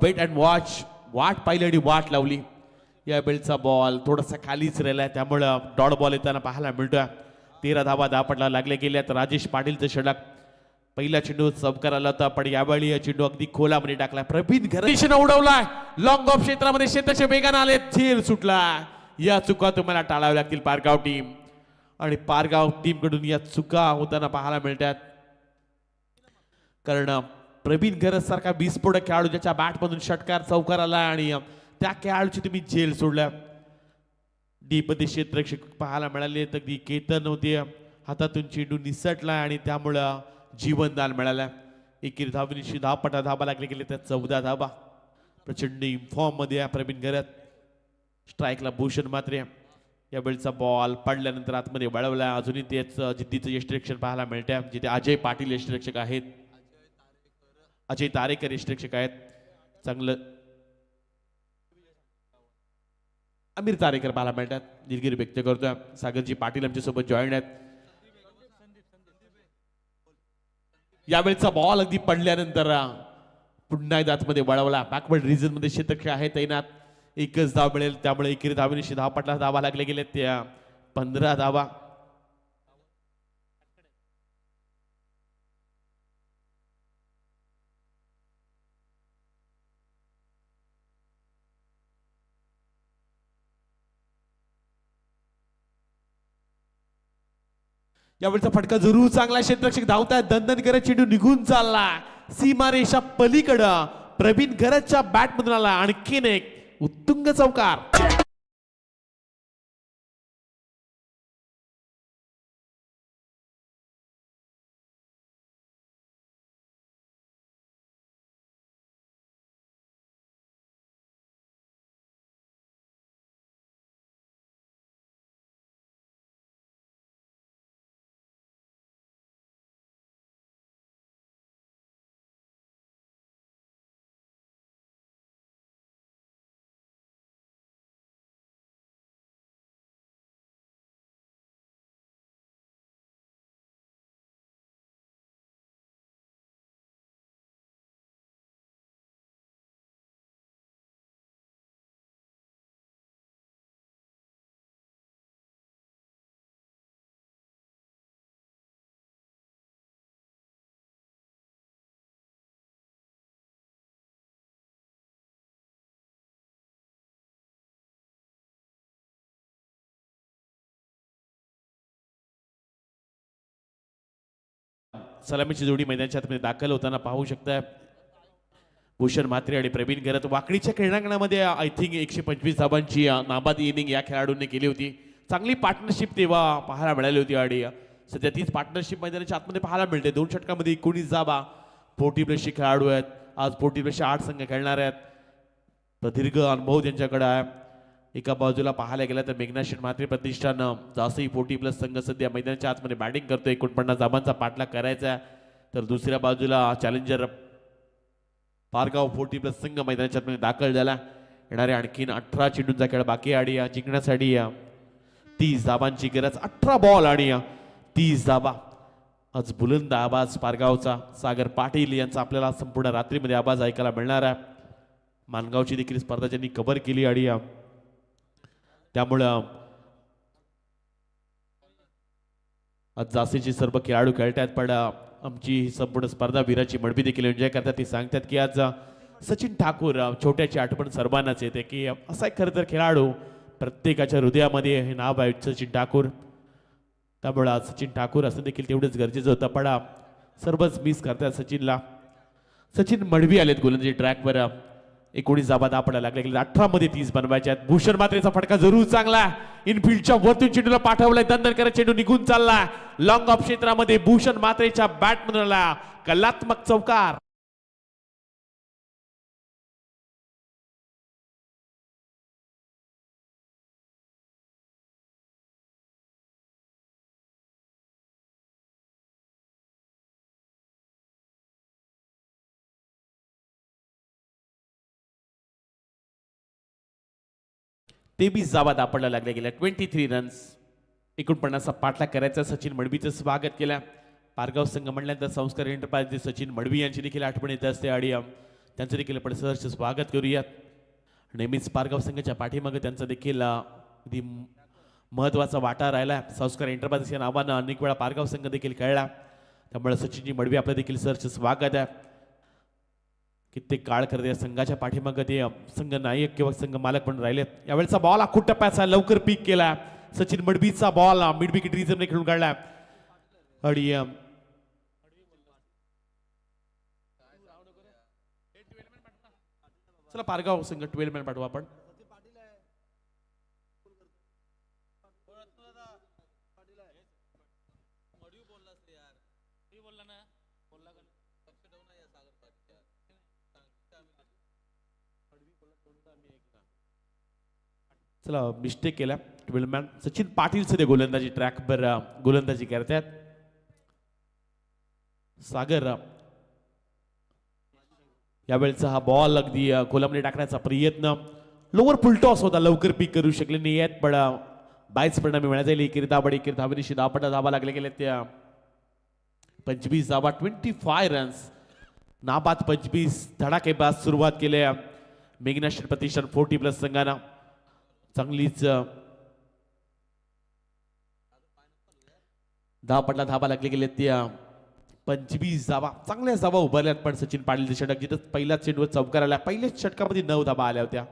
Wait and watch. वाट पाहिली आणि वाट लावली. या वेळचा बॉल थोडासा खालीच राहिलाय त्यामुळं डॉट बॉल येताना पाहायला मिळतोय. 13 धावा धापटला लागले गेल्यात. राजेश पाटीलचं षटक. पहिला चेंडू चौकार आला होता पण यावेळी हा चेंडू अगदी खोलामध्ये टाकलाय. प्रवीण घरत उडवलाय. लॉंग ऑफ क्षेत्रामध्ये क्षेत्राच्या वेगाने आले. झेल सुटला. या चुका तुम्हाला टाळाव्या लागतील पारगाव टीम. आणि पारगाव टीम कडून या चुका होताना पाहायला मिळतात कारण प्रवीण घरत सारखा विस्फोटक खेळाडू ज्याच्या बॅट मधून षटकार चौकार आला आणि त्या खेळाडूची तुम्ही झेल सोडल्या. डीप मध्ये क्षेत्ररक्षक पाहायला मिळाले. अगदी केतन होते. हातातून चेंडू निसटला आणि त्यामुळं जीवनदान मिळालं. एकेरी धावनीशी धापटा धाबा लागले गेले त्या 14 धाबा. प्रचंड इन्फॉर्म मध्ये प्रवीण घरत. स्ट्राईकला भूषण मात्रे. यावेळचा बॉल पडल्यानंतर आतमध्ये वळवला. अजूनही तेच जिद्दीचं यष्टिरक्षण पाहायला मिळते जिथे अजय पाटील यष्टिरक्षक आहेत. अजय तारेकर यष्टिरक्षक आहेत. चांगलं अमीर तारेकर पाहायला मिळतात. दिलगिरी व्यक्त करतोय. सागरजी पाटील आमच्या सोबत जॉईन आहेत. यावेळेचा बॉल अगदी पडल्यानंतर पुन्हा एकदा आतमध्ये वळवला. बॅकवर्ड रिजन मध्ये क्षेत्ररक्षक आहे तैनात. एकच धाव मिळेल त्यामुळे एकेरी धावेनिशी धावपटला धावा लागले गेले त्या 15 धावा. यावेळचा फटका जरूर चांगला. क्षेत्ररक्षक धावतायत. दणदण करत चेंडू निघून चालला सीमारेषा पलीकडं. प्रवीण गरजच्या बॅट मधून आला आणखीन एक उत्तुंग चौकार. सलामीची जोडी मैदानाच्या आतमध्ये दाखल होताना पाहू शकता. भूषण म्हात्रे आणि प्रवीण गरत वाकडीच्या क्रीडांगणामध्ये आय थिंक 125 धावांची नाबादी इनिंग या खेळाडूंनी केली होती. चांगली पार्टनरशिप तेव्हा पाहायला मिळाली होती आणि सध्या तीच पार्टनरशिप मैदानाच्या आतमध्ये पाहायला मिळते. 2 षटकामध्ये 19 धावा. 40+ खेळाडू आहेत. आज 40+ 8 संघ खेळणार आहेत. प्रदीर्घ अनुभव त्यांच्याकडे आहे. एका बाजूला पाहायला गेलं तर मेघनाथ म्हात्रे प्रतिष्ठान जास्तही 40+ संघ सध्या मैदानाच्या आतमध्ये बॅटिंग करतो. 49 धावांचा पाठलाग करायचा आहे. तर दुसऱ्या बाजूला चॅलेंजर पारगाव 40+ संघ मैदानाच्या आतमध्ये दाखल झाला. येणारे आणखीन 18 चेंडूंचा खेळ बाकी आणि जिंकण्यासाठी 30 धावांची गरज. 18 बॉल आणि 30 धावा. आज बुलंद आवाज पारगावचा सागर पाटील यांचा आपल्याला संपूर्ण रात्रीमध्ये आवाज ऐकायला मिळणार आहे. मानगावची देखील स्पर्धा ज्यांनी कव्हर केली आणि त्यामुळं आज जास्तीचे सर्व खेळाडू खेळतात. पण आमची ही संपूर्ण स्पर्धा वीराची मडबी देखील एन्जॉय करतात. ती सांगतात की आज सचिन ठाकूर छोट्याची आठवण सर्वांनाच येते की असा एक खरं तर खेळाडू प्रत्येकाच्या हृदयामध्ये हे नाव आहे सचिन ठाकूर. त्यामुळे आज सचिन ठाकूर असं देखील तेवढंच गरजेचं होतं. पण सर्वच मिस करतात सचिनला. सचिन मडवी आलेत गोलंदाजी ट्रॅकवर. 19 धावा दापडा लागल्या गेल्या. 18 मध्ये 30 बनवायच्या आहेत. भूषण म्हात्रेचा फटका जरूर चांगला. इनफिल्डच्या वरतून चेंडूला पाठवलाय. दंदन करत चेंडू निघून चालला लॉंग ऑफ क्षेत्रामध्ये. भूषण म्हात्रेच्या बॅट मधून आला कलात्मक चौकार. ते 20 धावा दापडला लागल्या गेल्या. 23 रन्स. 49 पाठलाग करायचा. सचिन मडवीचं स्वागत केलं. पारगाव संघ म्हणल्यानंतर संस्कार एंटरप्राइज सचिन मडवी यांची देखील आठवण येत असते आणि त्यांचं देखील आपण सहर्ष स्वागत करूयात. नेहमीच पारगाव संघाच्या पाठीमागे त्यांचा देखील अगदी महत्वाचा वाटा राहिला. संस्कार एंटरप्राइज या नावानं अनेक वेळा पारगाव संघ देखील खेळला. त्यामुळे सचिनजी मडवी आपलं देखील सहर्ष स्वागत आहे. कित्येक काळ करत या संघाच्या पाठीमागे ते संघ नायक किंवा संघ मालक पण राहिलेत. यावेळेचा बॉल हा खूप टप्प्याचा लवकर पीक केला. सचिन मडवीचा बॉल मिड विकेट रिझर्व्हने खेळून काढला आणि चला पारगाव संघ 12 मॅन पाठवू आपण. चला मिस्टेक केला. 12 मॅन सचिन पाटील सध्या गोलंदाजी ट्रॅकवर गोलंदाजी करतात. सागर यावेळेचा हा बॉल अगदी कोलमने टाकण्याचा प्रयत्न, लोवर फुलटॉस होता, लवकर पिक करू शकले नाही आहेत, पण बायच परिणामी मिळायला जाईल. एकेरी दाबड एकेरी धावेनिशी धावपटा धावा लागले गेले त्या 25 धावा 25 रन्स, नाबाद 25 धडाकेबाज सुरुवात केल्या मेघनाश्वर प्रतिष्ठान 40+ संघानं. चांगलीच धावपटला धावा लागले गेले त्या 25 धावा, चांगल्या धावा उभारल्यात. पण सचिन पाटीलचे षटक जिथं पहिल्याच चेंडूवर चौकार आला, पहिल्याच षटकामध्ये 9 धावा आल्या होत्या.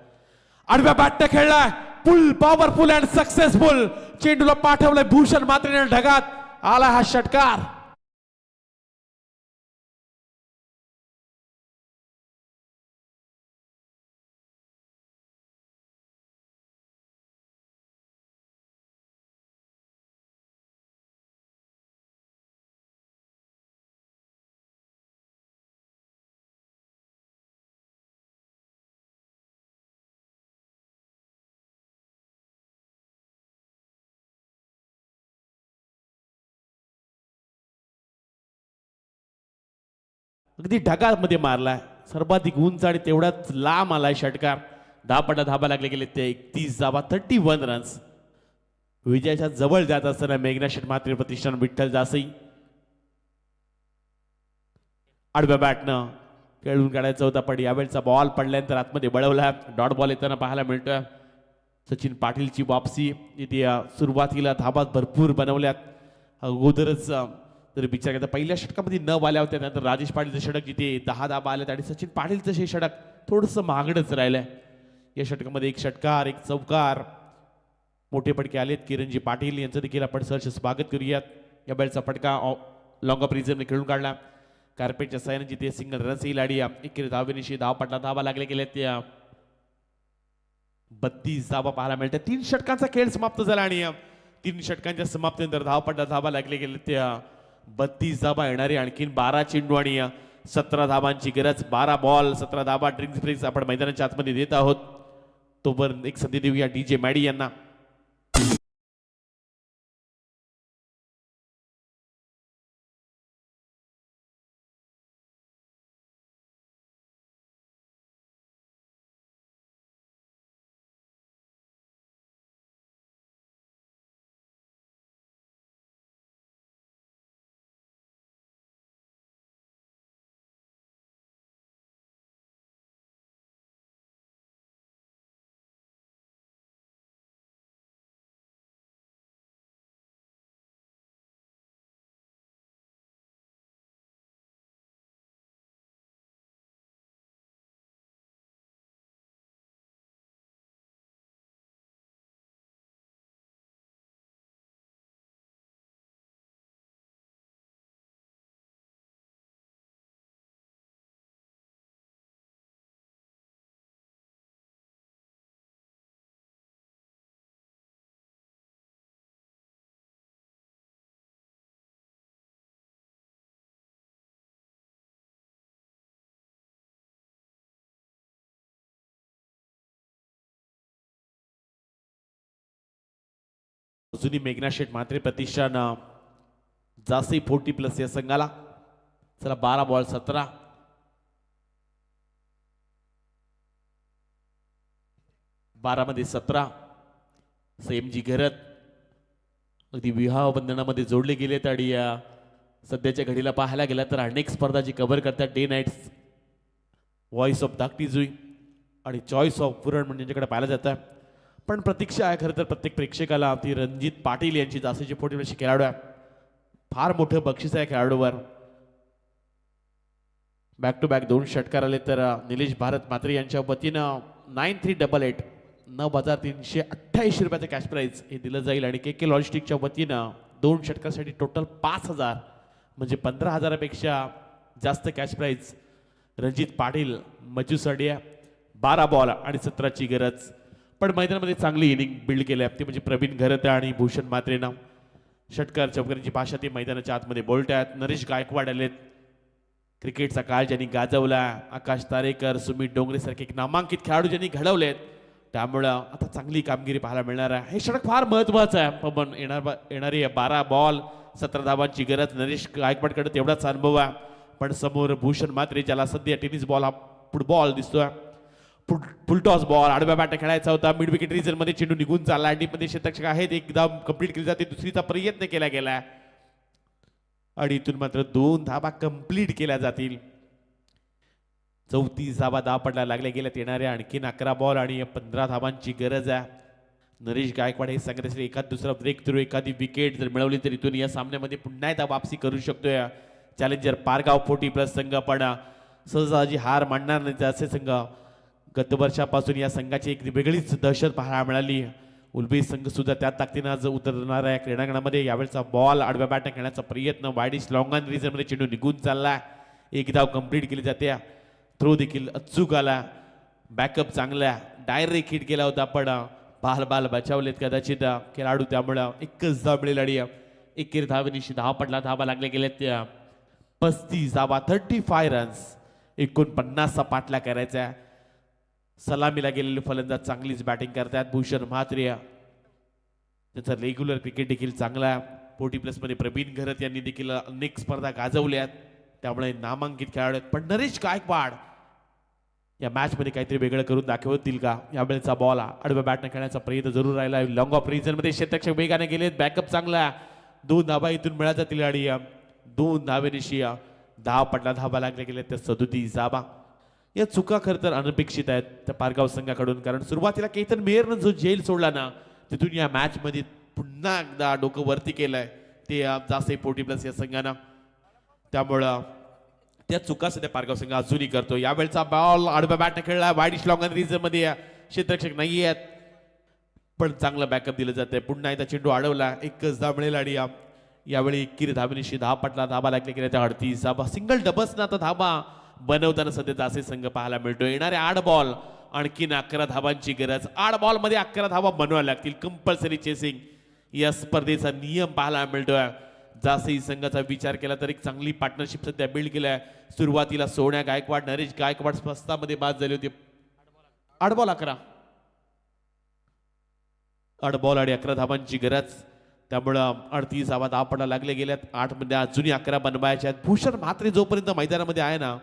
आडव्या बॅटने खेळलाय, फुल पॉवरफुल अँड सक्सेसफुल चेंडूला पाठवलंय भूषण मात्रेने, ढगात आला हा षटकार. अगदी ढगामध्ये मारलाय, सर्वाधिक उंच आणि तेवढाच लांब आलाय षटकार. धावपटा धावा लागले गेले ते 31 धावा 31 रन्स. विजयाच्या जवळ जात असताना मेघनाश्वर मात्रे प्रतिष्ठान विठ्ठल जासई आडव्या बॅटनं खेळून काढायचा होता, पण यावेळचा बॉल पडल्यानंतर आतमध्ये बळवला. डॉट बॉल येताना पाहायला मिळतोय. सचिन पाटीलची वापसी, इथे सुरुवातीला धाबा भरपूर बनवल्यात. अगोदरच जर विचार केला पहिल्या षटकामध्ये 9 आल्या होत्या, त्यानंतर राजेश पाटीलचं षटक जिथे 10 धाबा आल्यात आणि सचिन पाटीलचं हे षटक थोडंसं महागडच राहिलंय. या षटकामध्ये एक षटकार एक चौकार मोठे फटके आलेत. किरणजी पाटील यांचं देखील आपण सहर्ष स्वागत करूयात. या बॅटचा फटका लॉंग ऑफ रिझर्वने खेळून काढला. कार्पेटच्या साह्याने जिथे सिंगल रन्स येईल आणि एकेरी धावेनिशी धावपटला धावा लागले गेले त्या 32 धावा पाहायला मिळतात. 3 षटकांचा खेळ समाप्त झाला आणि 3 षटकांच्या समाप्तीनंतर धावपटला धावा लागले गेले त्या 32 धावा येणारे आणखीन 12 चेंडू आणि 17 धावांची गरज. 12 बॉल 17 धावा ड्रिंक्स ब्रेक्स आपण मैदानाच्या आतमध्ये देत आहोत. तोपर्यंत एक संधी देऊया DJ मॅडी यांना. जुनी मेघनाशेठ म्हात्रे प्रतिष्ठान जासी 40+ या संघाला. चला 12 बॉल 17 12 मध्ये 17 सेमजी घरत अगदी विवाह बंधनामध्ये जोडले गेलेत आणि सध्याच्या घडीला पाहायला गेला तर अनेक स्पर्धा जी कव्हर करतात डे नाईट्स व्हॉइस ऑफ धाकटी जुई आणि चॉईस ऑफ पुरण म्हणजे त्यांच्याकडे पाहायला जातं. पण प्रतीक्षा आहे खरं तर प्रत्येक प्रेक्षकाला ती रणजित पाटील यांची जास्तीची 40+ खेळाडू आहे. फार मोठं बक्षीस आहे खेळाडूवर. बॅक टू बॅक 2 षटकार आले तर निलेश भारत मात्रे यांच्या वतीनं 9388 9,388 रुपयाचं कॅश प्राईज हे दिलं जाईल आणि KK लॉजिस्टिकच्या वतीनं 2 षटकासाठी टोटल 5,000 म्हणजे 15,000पेक्षा जास्त कॅश प्राईज. रणजित पाटील मजूसाडिया 12 बॉल आणि 17ची गरज. पण मैदानामध्ये चांगली इनिंग बिल्ड केली आहे ती म्हणजे प्रवीण घरत आणि भूषण मात्रेनं. षटकार चौकारीची भाषा ते मैदानाच्या आतमध्ये बोलतायत. नरेश गायकवाड आलेत. क्रिकेटचा काळ ज्यांनी गाजवला, आकाश तारेकर सुमित डोंगरे सारखे एक नामांकित खेळाडू ज्यांनी घडवलेत, त्यामुळं आता चांगली कामगिरी पाहायला मिळणार आहे. हे षटक फार महत्वाचं आहे. पण येणारी 12 बॉल 17 धावांची गरज. नरेश गायकवाडकडे तेवढाच अनुभव आहे, पण समोर भूषण मात्रे ज्याला सध्या टेनिस बॉल हा फुटबॉल दिसतोय फुलटॉस बॉल आडव्या बॅट खेळायचा होता मिड विकेट रिजन मध्ये चेंडू निघून चालला आणि मध्ये शतक आहेत एकदम कंप्लीट केली जाते दुसरीचा प्रयत्न केला गेला आणि इथून मात्र 2 धाबा कंप्लीट केल्या जातील 34 धाबा धाव पडला लागल्या गेल्यात येणाऱ्या आणखीन 11 बॉल आणि 15 धाबांची गरज आहे नरेश गायकवाड हे सांगत असेल एखाद दुसरा ब्रेक थ्रू एखादी विकेट जर मिळवली तर इथून या सामन्यामध्ये पुन्हा एकदा वापसी करू शकतोय चॅलेंजर पारगाव 40+ संघ पण सहजाची हार मानणार नाही असे संघ गत वर्षापासून या संघाची एक वेगळीच दहशत पाहायला मिळाली उलबी संघ सुद्धा त्या ताकदीने आज उतरणार आहे क्रीडांगणामध्ये यावेळेचा बॉल आडव्या बॅटने खेळण्याचा प्रयत्न वाईडिश लॉंग ऑन रिजन मध्ये चेंडू निघून चालला एक धाव कंप्लीट केली जाते थ्रो देखील अचूक आला बॅकअप चांगला डायरेक्ट हिट केला होता पण बाल बचावलेत कदाचित खेळाडू त्यामुळं एकच धाव मिळेल आणि एकेरी धावेनिशी 10 पडला धावा लागल्या गेल्यात त्या 35 धावा 35 रन्स 49 पाठला करायचा सलामीला गेलेले फलंदाज चांगलीच बॅटिंग करतात भूषण म्हात्रे त्याचा रेग्युलर क्रिकेट देखील चांगला 40+ मध्ये प्रवीण घरत यांनी देखील अनेक स्पर्धा गाजवल्यात त्यामुळे नामांकित खेळाडू आहेत पण नरेश गायकवाड या मॅच मध्ये काहीतरी वेगळं करून दाखवतील का यावेळेचा बॉल आडव्या बॅटने खेळण्याचा प्रयत्न जरूर राहिला लॉंग ऑफ रिजन मध्ये शतक वेगाने गेलेत बॅकअप चांगला 2 धाबा इथून मिळत जातील आणि 2 धावेनिशी 10 पडला धाबा लागले गेले त्या 37 धाबा या चुका खरं तर अनपेक्षित आहेत त्या पारगाव संघाकडून कारण सुरुवातीला केतन मेयरनं जो जेल सोडला ना तिथून या मॅच मध्ये पुन्हा एकदा डोकं वरती केलंय ते जास्त 40+ या संघानं त्यामुळं त्या चुका सध्या पारगाव संघ अजूनही करतो यावेळचा बॉल आडव्या बॅटने खेळला वाईडिश लॉंग ऑन रिजन मध्ये क्षेत्ररक्षक नाही आहेत पण चांगलं बॅकअप दिलं जातंय पुन्हा एकदा चेंडू अडवला एकच धाव मिळेल आणि यावेळी एकेरी धावेनिशी 10 पटला धाबा लागले गेले त्या 38 धाबा सिंगल डबल्स ना आता धाबा बनवताना सध्या जासे संघ पाहायला मिळतो येणारे 8 बॉल आणखीन 11 धाबांची गरज 8 बॉल मध्ये 11 धाबा बनवायला लागतील कंपल्सरी चेसिंग या स्पर्धेचा नियम पाहायला मिळतोय जासे संघाचा विचार केला तर एक चांगली पार्टनरशिप सध्या बिल्ड केलाय सुरुवातीला सोन्या गायकवाड नरेश गायकवाड स्पर्धामध्ये बाद झाले होते 8 बॉल 11 8 बॉल आणि 11 धाबांची गरज त्यामुळं 38 धावा 10 पडा लागले गेल्यात 8 मध्ये अजूनही 11 बनवायच्या आहेत भूषण म्हात्रे जोपर्यंत मैदानामध्ये आहे ना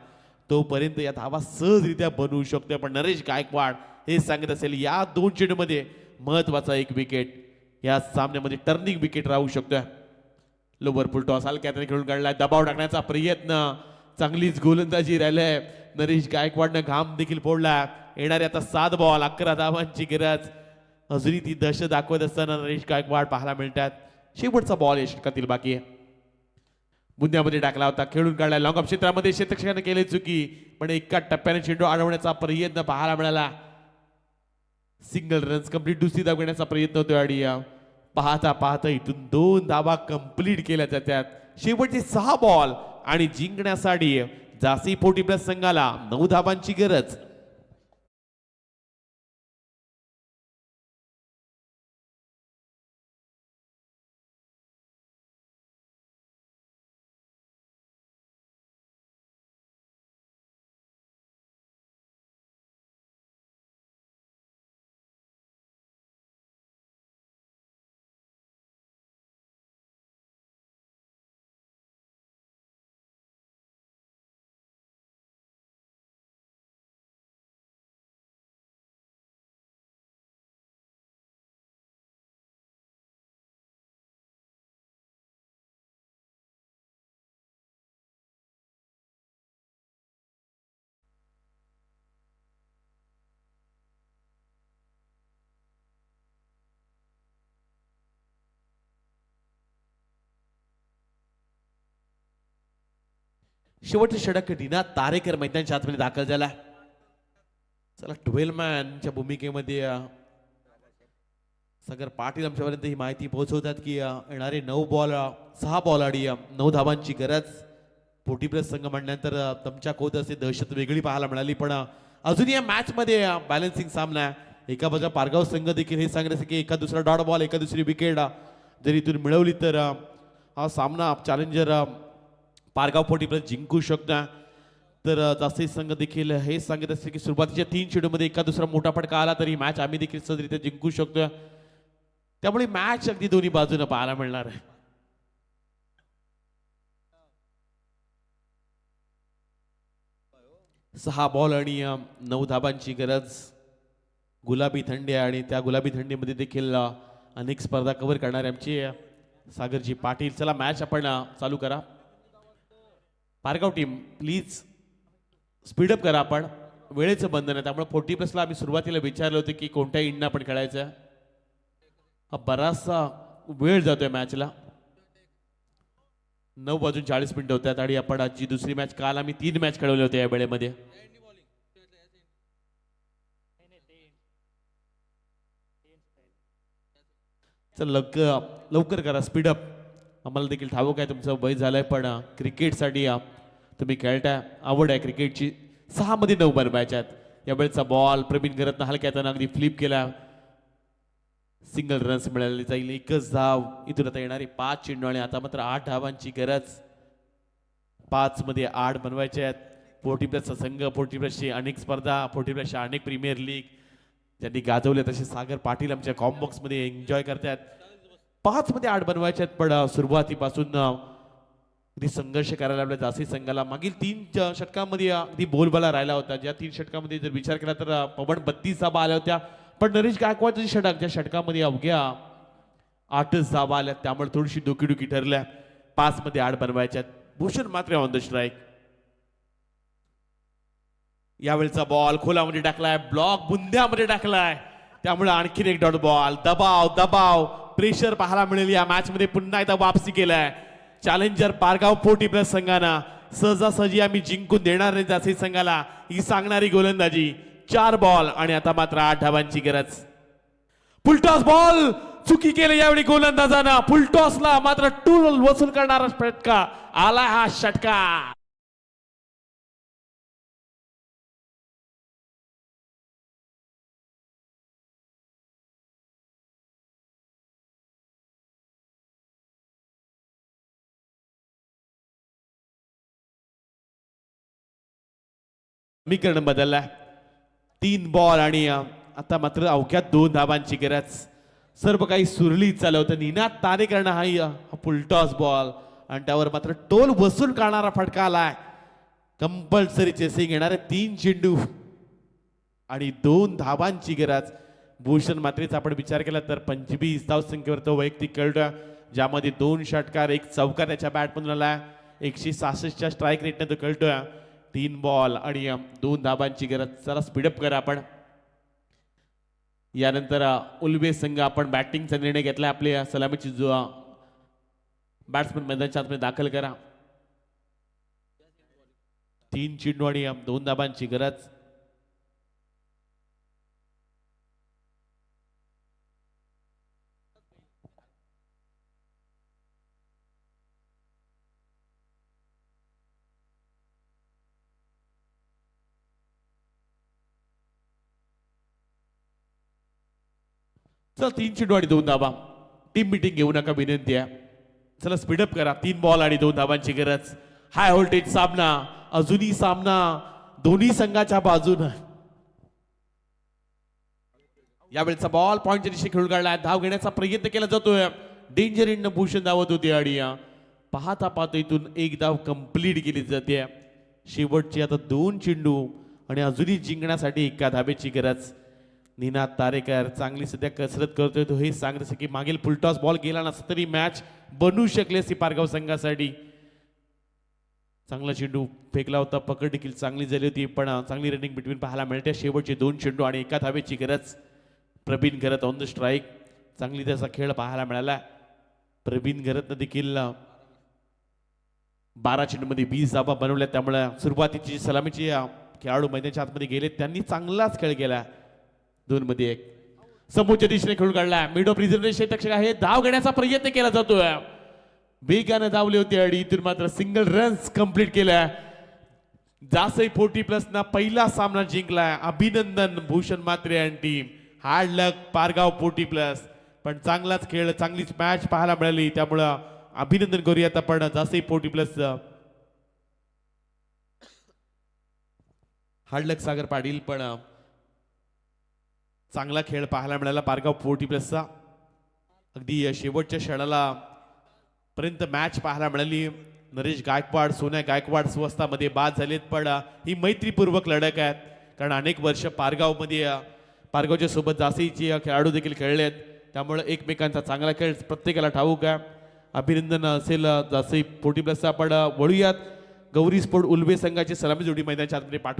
तोपर्यंत या धावा सहजरित्या बनवू शकतो पण नरेश गायकवाड हे सांगत असेल या 2 चेंडूमध्ये महत्वाचा एक विकेट या सामन्यामध्ये टर्निंग विकेट राहू शकतोय लोवर फुल टॉस हलक्याने खेळून काढलाय दबाव टाकण्याचा प्रयत्न चांगलीच गोलंदाजी राहिलंय नरेश गायकवाडनं घाम देखील फोडला येणारे आता 7 बॉल 11 धावांची गरज अजूनही ती दहशत दाखवत असताना नरेश गायकवाड पाहायला मिळतात शेवटचा बॉल या षटकातील बाकी आहे बुंद्यामध्ये टाकला होता खेळून काढला लॉंग ऑफ क्षेत्रामध्ये क्षेत्ररक्षकाने केले चुकी पण एका टप्प्याने चेंडू अडवण्याचा प्रयत्न पाहायला मिळाला सिंगल रन्स कंप्लीट दुसरी धाव घेण्याचा प्रयत्न होतो आणि पाहता पाहता इथून 2 धावा कंप्लीट केल्या जातात शेवटचे 6 बॉल आणि जिंकण्यासाठी जासी 40+ संघाला 9 धावांची गरज शेवटचे षटक रीना तारेकर मैदानाच्या आतमध्ये दाखल झाला चला 12 मॅनच्या भूमिकेमध्ये सागर पाटील आमच्यापर्यंत ही माहिती पोहोचवतात की येणारे 9 बॉल 6 बॉल आणि 9 धावांची गरज 40+ संघ म्हणल्यानंतर तुमच्या कोत असे दहशत वेगळी पाहायला मिळाली पण अजूनही या मॅच मध्ये बॅलन्सिंग सामना एका बाजूला पारगाव संघ देखील हे सांगण्याचं की एका दुसरा डॉट बॉल एका दुसरी विकेट जर इथून मिळवली तर हा सामना चॅलेंजर पारगाव 40+ जिंकू शकता तर जास्त संघ देखील हे सांगत असते की सुरुवातीच्या 3 चेंडूमध्ये एका दुसरा मोठा फटका आला तरी मॅच आम्ही देखील सहजरित्या जिंकू शकतो त्यामुळे मॅच अगदी दोन्ही बाजूने पाहायला मिळणार आहे 6 बॉल आणि 9 धाबांची गरज. गुलाबी थंडी आहे आणि त्या गुलाबी थंडीमध्ये देखील अनेक स्पर्धा कव्हर करणारे आमचे सागरजी पाटील. चला मॅच आपण चालू करा. पारगाव टीम प्लीज स्पीडअप करा. आपण वेळेचं बंधन आहे त्यामुळे 40+ला आम्ही सुरुवातीला विचारलं होतं की कोणत्या इंडनं आपण खेळायचं. हा बराचसा वेळ जातोय मॅचला. 9:40 होत्यात आणि आपण आजची दुसरी मॅच. काल आम्ही 3 मॅच खेळवले होते या वेळेमध्ये. चल लवकर करा स्पीडअप. आम्हाला देखील ठाऊक आहे तुमचं वय झालंय पण क्रिकेटसाठी तुम्ही खेळताय. आवड आहे क्रिकेटची. 6 मध्ये 9 बनवायच्या आहेत. यावेळेचा बॉल प्रवीण घरतनं हलक्यात अगदी फ्लिप केला. सिंगल रन्स मिळाले जाईल. एकच धाव. इथून आता येणारे 5 चेंडू आणि आता मात्र 8 धावांची गरज. 5 मध्ये 8 बनवायचे आहेत. 40+चा संघ, 40+ची अनेक स्पर्धा, 40+च्या अनेक प्रीमियर लीग ज्यांनी गाजवले तसे सागर पाटील आमच्या कॉम्बॉक्स मध्ये एन्जॉय करतात. 5 मध्ये 8 बनवायचे आहेत पण सुरुवातीपासून अगदी संघर्ष करायला आपल्या जासी संघाला. मागील 3 षटकामध्ये अगदी बोलबाला राहिला होता. ज्या 3 षटकामध्ये जर विचार केला तर पवन 32 धाबा आल्या होत्या पण नरेश गायकवाडचे षटक ज्या षटकामध्ये अवघ्या 8च धाबा आल्या त्यामुळे थोडीशी डोकीडुकी ठरल्या. 5 मध्ये 8 बनवायच्या आहेत. भूषण मात्र ऑन द स्ट्राईक. यावेळेचा बॉल खोलामध्ये टाकलाय. ब्लॉक बुंद्यामध्ये टाकलाय त्यामुळे आणखीन एक डॉट बॉल. दबाव प्रेशर पाहायला मिळेल या मॅच मध्ये. पुन्हा एकदा वापसी केलाय चॅलेंजर पारगाव 40+ संघानं. सहजासहजी आम्ही जिंकून देणार नाही जासी संघाला ही सांगणारी गोलंदाजी. 4 बॉल आणि आता मात्र 8 धावांची गरज. फुलटॉस बॉल चुकी केली यावेळी गोलंदाजानं. फुलटॉसला मात्र टूल वसूल करणारा षटका आला. हा षटका समीकरण बदललाय. 3 बॉल आणि आता मात्र अवघ्या 2 धावांची गरज. सर्व काही सुरळीत चालू होतं. निनाद तारेकरनं हा फुलटॉस बॉल आणि त्यावर मात्र टोल वसूल करणारा फटका आलाय. कंपल्सरी चेसिंग येणारे 3 चेंडू आणि 2 धावांची गरज. भूषण मात्रेचा आपण विचार केला तर 25 धावसंख्येवर तो वैयक्तिक खेळतोय ज्यामध्ये 2 षटकार 1 चौकार त्याच्या बॅटमधून आलाय. 166च्या स्ट्राईक रेटने तो खेळतोय. 3 बॉल आणि 2 धाबांची गरज. चला स्पीडअप करा आपण. यानंतर उल्वे संघ आपण बॅटिंगचा निर्णय घेतला. आपले सलामीची जो बॅट्समन मैदानाच्या आतमध्ये दाखल करा. 3 चेंडू आणि 2 धाबांची गरज. चला 3 चेंडू आणि 2 धाबा. टीम मिटिंग घेऊ नका विनंती आहे. चला स्पीडअप करा. 3 बॉल आणि 2 धाबांची गरज. हाय व्होल्टेज सामना. अजूनही सामना दोन्ही संघाच्या बाजून. यावेळेचा बॉल पॉइंटच्या दिशेने खेळून काढला. धाव घेण्याचा प्रयत्न केला जातोय. डेंजर इंड भूषण धावत होते आणि पाहता इथून 1 धाव कंप्लीट केली जाते. शेवटची आता 2 चेंडू आणि अजूनही जिंकण्यासाठी 1 धाब्याची गरज. निनाद तारेकर चांगली सध्या कसरत करतोय. तो हे सांगत की मागील फुलटॉस बॉल गेला नसता तरी मॅच बनू शकली असती पारगाव संघासाठी. चांगला चेंडू फेकला होता. पकड देखील चांगली झाली होती पण चांगली रनिंग बिटवीन पाहायला मिळते. शेवटचे 2 चेंडू आणि 1 धावेची गरज. प्रवीण घरत ऑन द स्ट्राईक. चांगली त्याचा खेळ पाहायला मिळाला. प्रवीण घरतनं देखील 12 चेंडूमध्ये 20 धाबा बनवल्या त्यामुळे सुरुवातीची सलामीची खेळाडू मैदानाच्या आतमध्ये गेले त्यांनी चांगलाच खेळ केला. 2 मध्ये 1 समोरच्या दिशेने खेळून काढला. मिड ऑफ रिझर्वेशन रक्षक आहे. धाव घेण्याचा प्रयत्न केला जातोय. वेगाने धावले होते आणि इथून मात्र सिंगल रन्स कंप्लीट केल्या. जासई 40+ ना पहिला सामना जिंकलाय. अभिनंदन भूषण मात्रे आणि टीम. हार्ड लक पारगाव 40+. पण चांगलाच खेळ चांगलीच मॅच पाहायला मिळाली त्यामुळं अभिनंदन करूयात आपण जासई 40+. हार्ड लक सागर पाटील पण चांगला खेळ पाहायला मिळाला पारगाव 40+चा. अगदी शेवटच्या क्षणाला पर्यंत मॅच पाहायला मिळाली. नरेश गायकवाड सोन्या गायकवाड स्वस्तामध्ये बाद झालेत, पण ही मैत्रीपूर्वक लढत आहे, कारण अनेक वर्ष पारगावमध्ये पारगावच्या सोबत जासीचे खेळाडू देखील खेळले आहेत, त्यामुळे एकमेकांचा चांगला खेळ प्रत्येकाला ठाऊक आहे. अभिनंदन असेल जासी 40 प्लसचा. आपण वळूयात गौरी स्पोर्ट उल्बे संघाची सलामी जोडी मैदानाच्या आतमध्ये पाठवू.